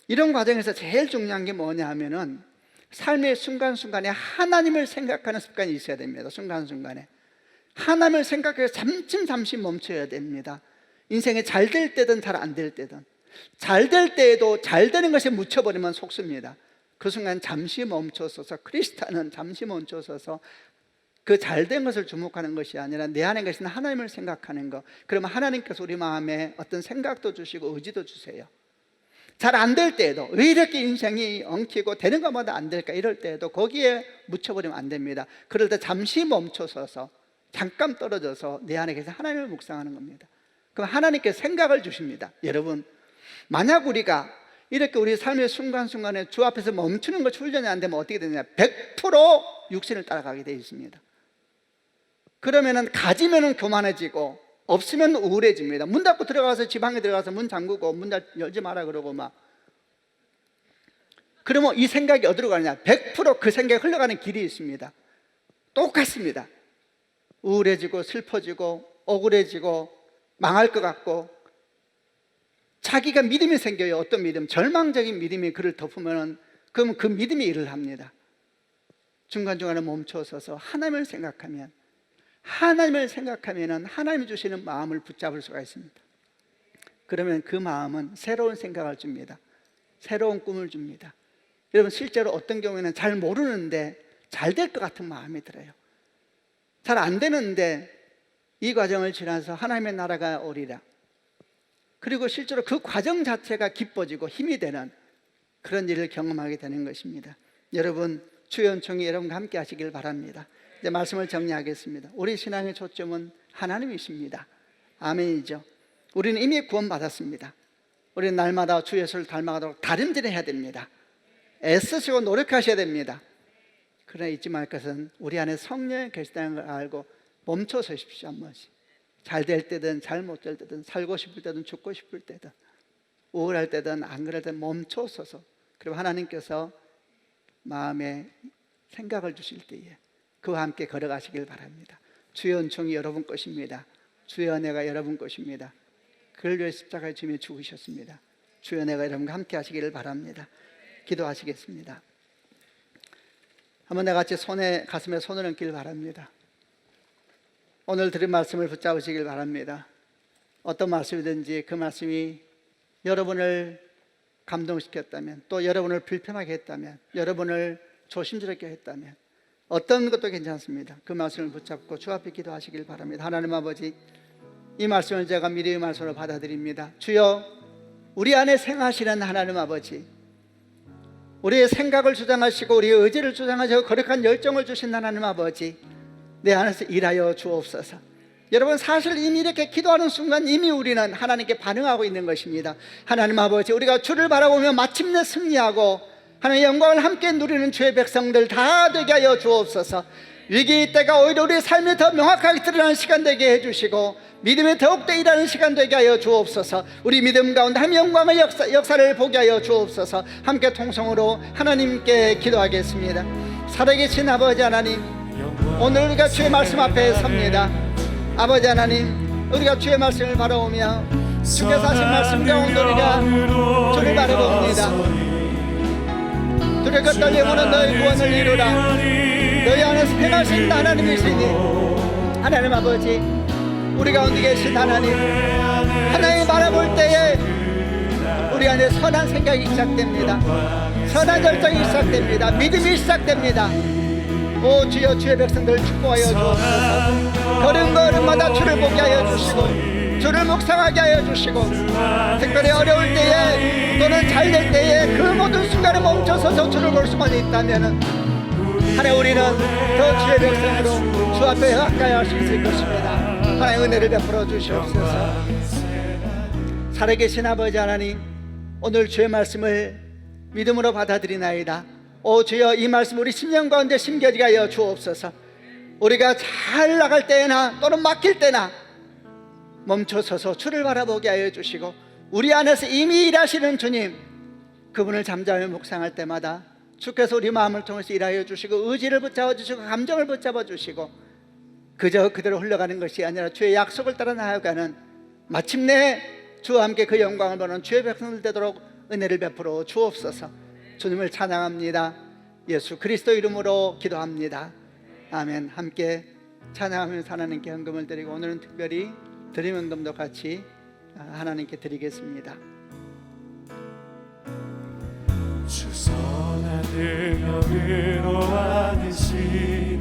이런 과정에서 제일 중요한 게 뭐냐 하면은 삶의 순간순간에 하나님을 생각하는 습관이 있어야 됩니다. 순간순간에 하나님을 생각해서 잠시 멈춰야 됩니다. 인생에 잘 될 때든 잘 안 될 때든, 잘 될 때에도 잘 되는 것에 묻혀버리면 속습니다. 그 순간 잠시 멈춰서서, 크리스찬은 잠시 멈춰서서 그 잘 된 것을 주목하는 것이 아니라 내 안에 계신 하나님을 생각하는 것. 그러면 하나님께서 우리 마음에 어떤 생각도 주시고 의지도 주세요. 잘 안 될 때에도, 왜 이렇게 인생이 엉키고 되는 것마다 안 될까, 이럴 때에도 거기에 묻혀버리면 안 됩니다. 그럴 때 잠시 멈춰서서 잠깐 떨어져서 내 안에 계신 하나님을 묵상하는 겁니다. 그럼 하나님께 생각을 주십니다. 여러분, 만약 우리가 이렇게 우리 삶의 순간순간에 주 앞에서 멈추는 것 훈련이 안 되면 어떻게 되느냐? 100% 육신을 따라가게 되어 있습니다. 그러면은 가지면은 교만해지고 없으면 우울해집니다. 문 닫고 들어가서 지방에 들어가서 문 잠그고 문 열지 마라 그러고 막, 그러면 이 생각이 어디로 가느냐? 100% 그 생각이 흘러가는 길이 있습니다. 똑같습니다. 우울해지고 슬퍼지고 억울해지고 망할 것 같고, 자기가 믿음이 생겨요. 어떤 믿음? 절망적인 믿음이 그를 덮으면 그러면 그 믿음이 일을 합니다. 중간중간에 멈춰서서 하나님을 생각하면, 하나님이 주시는 마음을 붙잡을 수가 있습니다. 그러면 그 마음은 새로운 생각을 줍니다. 새로운 꿈을 줍니다. 여러분, 실제로 어떤 경우에는 잘 모르는데 잘 될 것 같은 마음이 들어요. 잘 안 되는데 이 과정을 지나서 하나님의 나라가 오리라. 그리고 실제로 그 과정 자체가 기뻐지고 힘이 되는 그런 일을 경험하게 되는 것입니다. 여러분, 주의 은총이 여러분과 함께 하시길 바랍니다. 이제 말씀을 정리하겠습니다. 우리 신앙의 초점은 하나님이십니다. 아멘이죠. 우리는 이미 구원받았습니다. 우리는 날마다 주 예수를 닮아가도록 다름질해야 됩니다. 애쓰시고 노력하셔야 됩니다. 그러나 잊지 말 것은 우리 안에 성령이 계시다는 걸 알고 멈춰 서십시오. 한 번씩. 잘 될 때든 잘 못 될 때든, 살고 싶을 때든 죽고 싶을 때든, 우울할 때든 안 그럴 때든 멈춰 서서, 그리고 하나님께서 마음에 생각을 주실 때에 그와 함께 걸어가시길 바랍니다. 주의 은총이 여러분 것입니다. 주의 은혜가 여러분 것입니다. 그를 위해 십자가에 주님이 죽으셨습니다. 주의 은혜가 여러분과 함께 하시기를 바랍니다. 기도하시겠습니다. 한번 다 같이 가슴에 손을 얹기를 바랍니다. 오늘 들은 말씀을 붙잡으시길 바랍니다. 어떤 말씀이든지 그 말씀이 여러분을 감동시켰다면, 또 여러분을 불편하게 했다면, 여러분을 조심스럽게 했다면 어떤 것도 괜찮습니다. 그 말씀을 붙잡고 주 앞에 기도하시길 바랍니다. 하나님 아버지, 이 말씀을 제가 미래의 말씀으로 받아들입니다. 주여, 우리 안에 생하시는 하나님 아버지, 우리의 생각을 주장하시고 우리의 의지를 주장하시고 거룩한 열정을 주신 하나님 아버지, 내 안에서 일하여 주옵소서. 여러분, 사실 이미 이렇게 기도하는 순간 이미 우리는 하나님께 반응하고 있는 것입니다. 하나님 아버지, 우리가 주를 바라보며 마침내 승리하고 하나님의 영광을 함께 누리는 주의 백성들 다 되게 하여 주옵소서. 위기 때가 오히려 우리의 삶이 더 명확하게 드러나는 시간 되게 해주시고 믿음이 더욱더 일하는 시간 되게 하여 주옵소서. 우리 믿음 가운데 하나님의 영광의 역사를 보게 하여 주옵소서. 함께 통성으로 하나님께 기도하겠습니다. 살아계신 아버지 하나님, 오늘 우리가 주의 말씀 앞에 섭니다. 아버지 하나님, 우리가 주의 말씀을 바라보며 주께서 하신 말씀 가운데 우리가 주를 바라봅니다. 두렵고 떨림으로 너희 구원을 이루라. 너희 안에서 행하신 하나님이시니, 하나님 아버지, 우리 가운데 계신 하나님, 하나님 바라볼 때에 우리 안에 선한 생각이 시작됩니다. 선한 결정이 시작됩니다. 믿음이 시작됩니다. 오 주여, 주의 백성들 축복하여 주옵소서. 걸음걸음마다 주를 보게 하여 주시고 주를 묵상하게 하여 주시고, 특별히 어려울 때에 또는 잘 될 때에 그 모든 순간에 멈춰서서 주를 볼 수만 있다면 하나님, 우리는 더 주의 백성으로 주 앞에 가까이 할 수 있을 것입니다. 하나님, 은혜를 베풀어 주시옵소서. 살아계신 아버지 하나님, 오늘 주의 말씀을 믿음으로 받아들이나이다. 오 주여, 이 말씀 우리 심령 가운데 심겨지게 하여 주옵소서. 우리가 잘 나갈 때나 또는 막힐 때나 멈춰서서 주를 바라보게 하여 주시고, 우리 안에서 이미 일하시는 주님, 그분을 잠잠히 묵상할 때마다 주께서 우리 마음을 통해서 일하여 주시고 의지를 붙잡아 주시고 감정을 붙잡아 주시고, 그저 그대로 흘러가는 것이 아니라 주의 약속을 따라 나아가는, 마침내 주와 함께 그 영광을 보는 주의 백성들 되도록 은혜를 베풀어 주옵소서. 주님을 찬양합니다. 예수 그리스도 이름으로 기도합니다. 아멘. 함께 찬양하면서 하나님께 헌금을 드리고, 오늘은 특별히 드림 헌금도 같이 하나님께 드리겠습니다. 주 선한 능력으로 안으시네,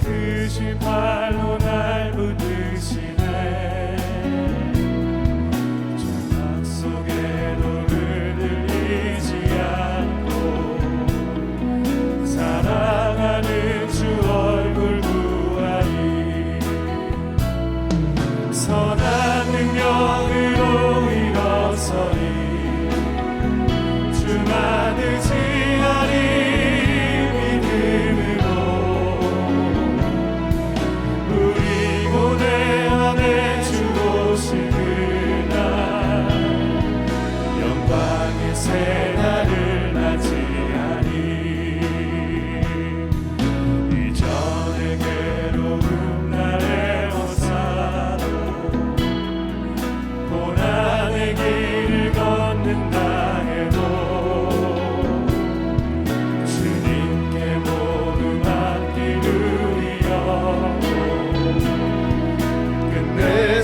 크신 발로 날 붙드시네. 절망 속에도 흔들리지 않고 사랑하는 주 얼굴 보아니, 선한 능력으로 일어서리 주만 의지하리 믿음으로, 우리 고대 안에 주 오신 그날 영광의 새날을 맞이하리. 이전의 괴로움 날에 오사도 고난의 길을 걷는다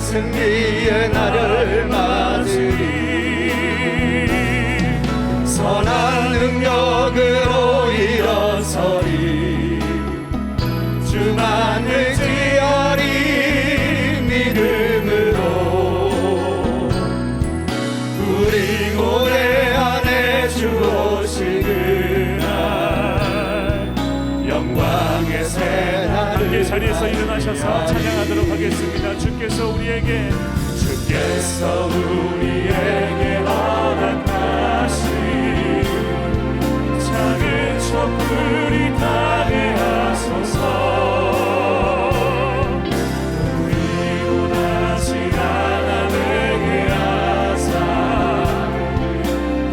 승리의 날을 맞으리. 선한 능력으로 일어서리 주만 의지하리 믿음으로, 우리 고대 안에 주 오실 그날 영광의 새날을 함께 자리에서 일어나셔서 찬양하도록 하겠습니다. 주께서 우리에게 허락하신 작은 촛불이 타게 하소서. 우리 원하신 하나님에게 하사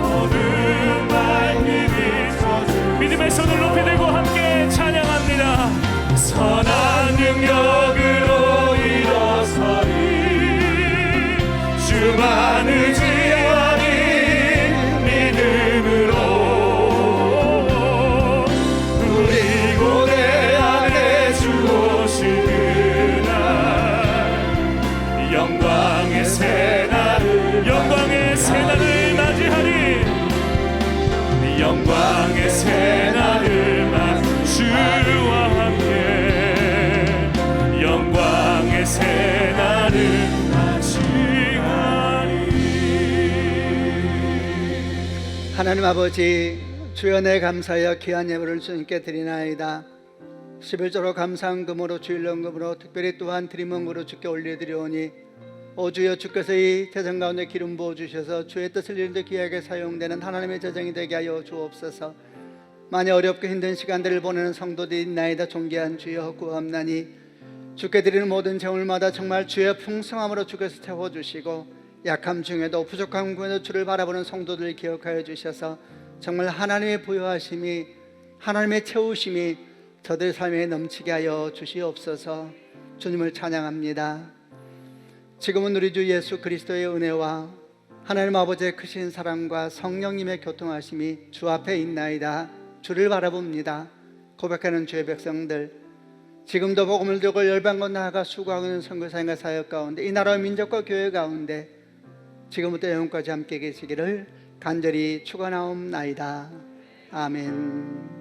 어두운 밝기 비춰주. 믿음의 손을 높이 들고 함께 찬양합니다. 하나님 아버지, 주여 내 감사하여 귀한 예물을 주님께 드리나이다. 11조로 감사한 금으로 주일연금으로 특별히 또한 드림원금으로 주께 올려드리오니 오 주여, 주께서 이 재정 가운데 기름 부어주셔서 주의 뜻을 이루는데 귀하게 사용되는 하나님의 재정이 되게 하여 주옵소서. 많이 어렵고 힘든 시간들을 보내는 성도들이 있나이다. 존귀한 주여 구함나니 주께 드리는 모든 제물마다 정말 주의 풍성함으로 주께서 채워주시고 약함 중에도 부족함 중에도 주를 바라보는 성도들을 기억하여 주셔서 정말 하나님의 부여하심이, 하나님의 채우심이 저들 삶에 넘치게 하여 주시옵소서. 주님을 찬양합니다. 지금은 우리 주 예수 그리스도의 은혜와 하나님 아버지의 크신 사랑과 성령님의 교통하심이 주 앞에 있나이다. 주를 바라봅니다. 고백하는 주의 백성들, 지금도 복음을 들고 열방과 나아가 수고하고 있는 선교사님과 사역 가운데 이 나라와 민족과 교회 가운데 지금부터 영원까지 함께 계시기를 간절히 축원하옵나이다. 아멘.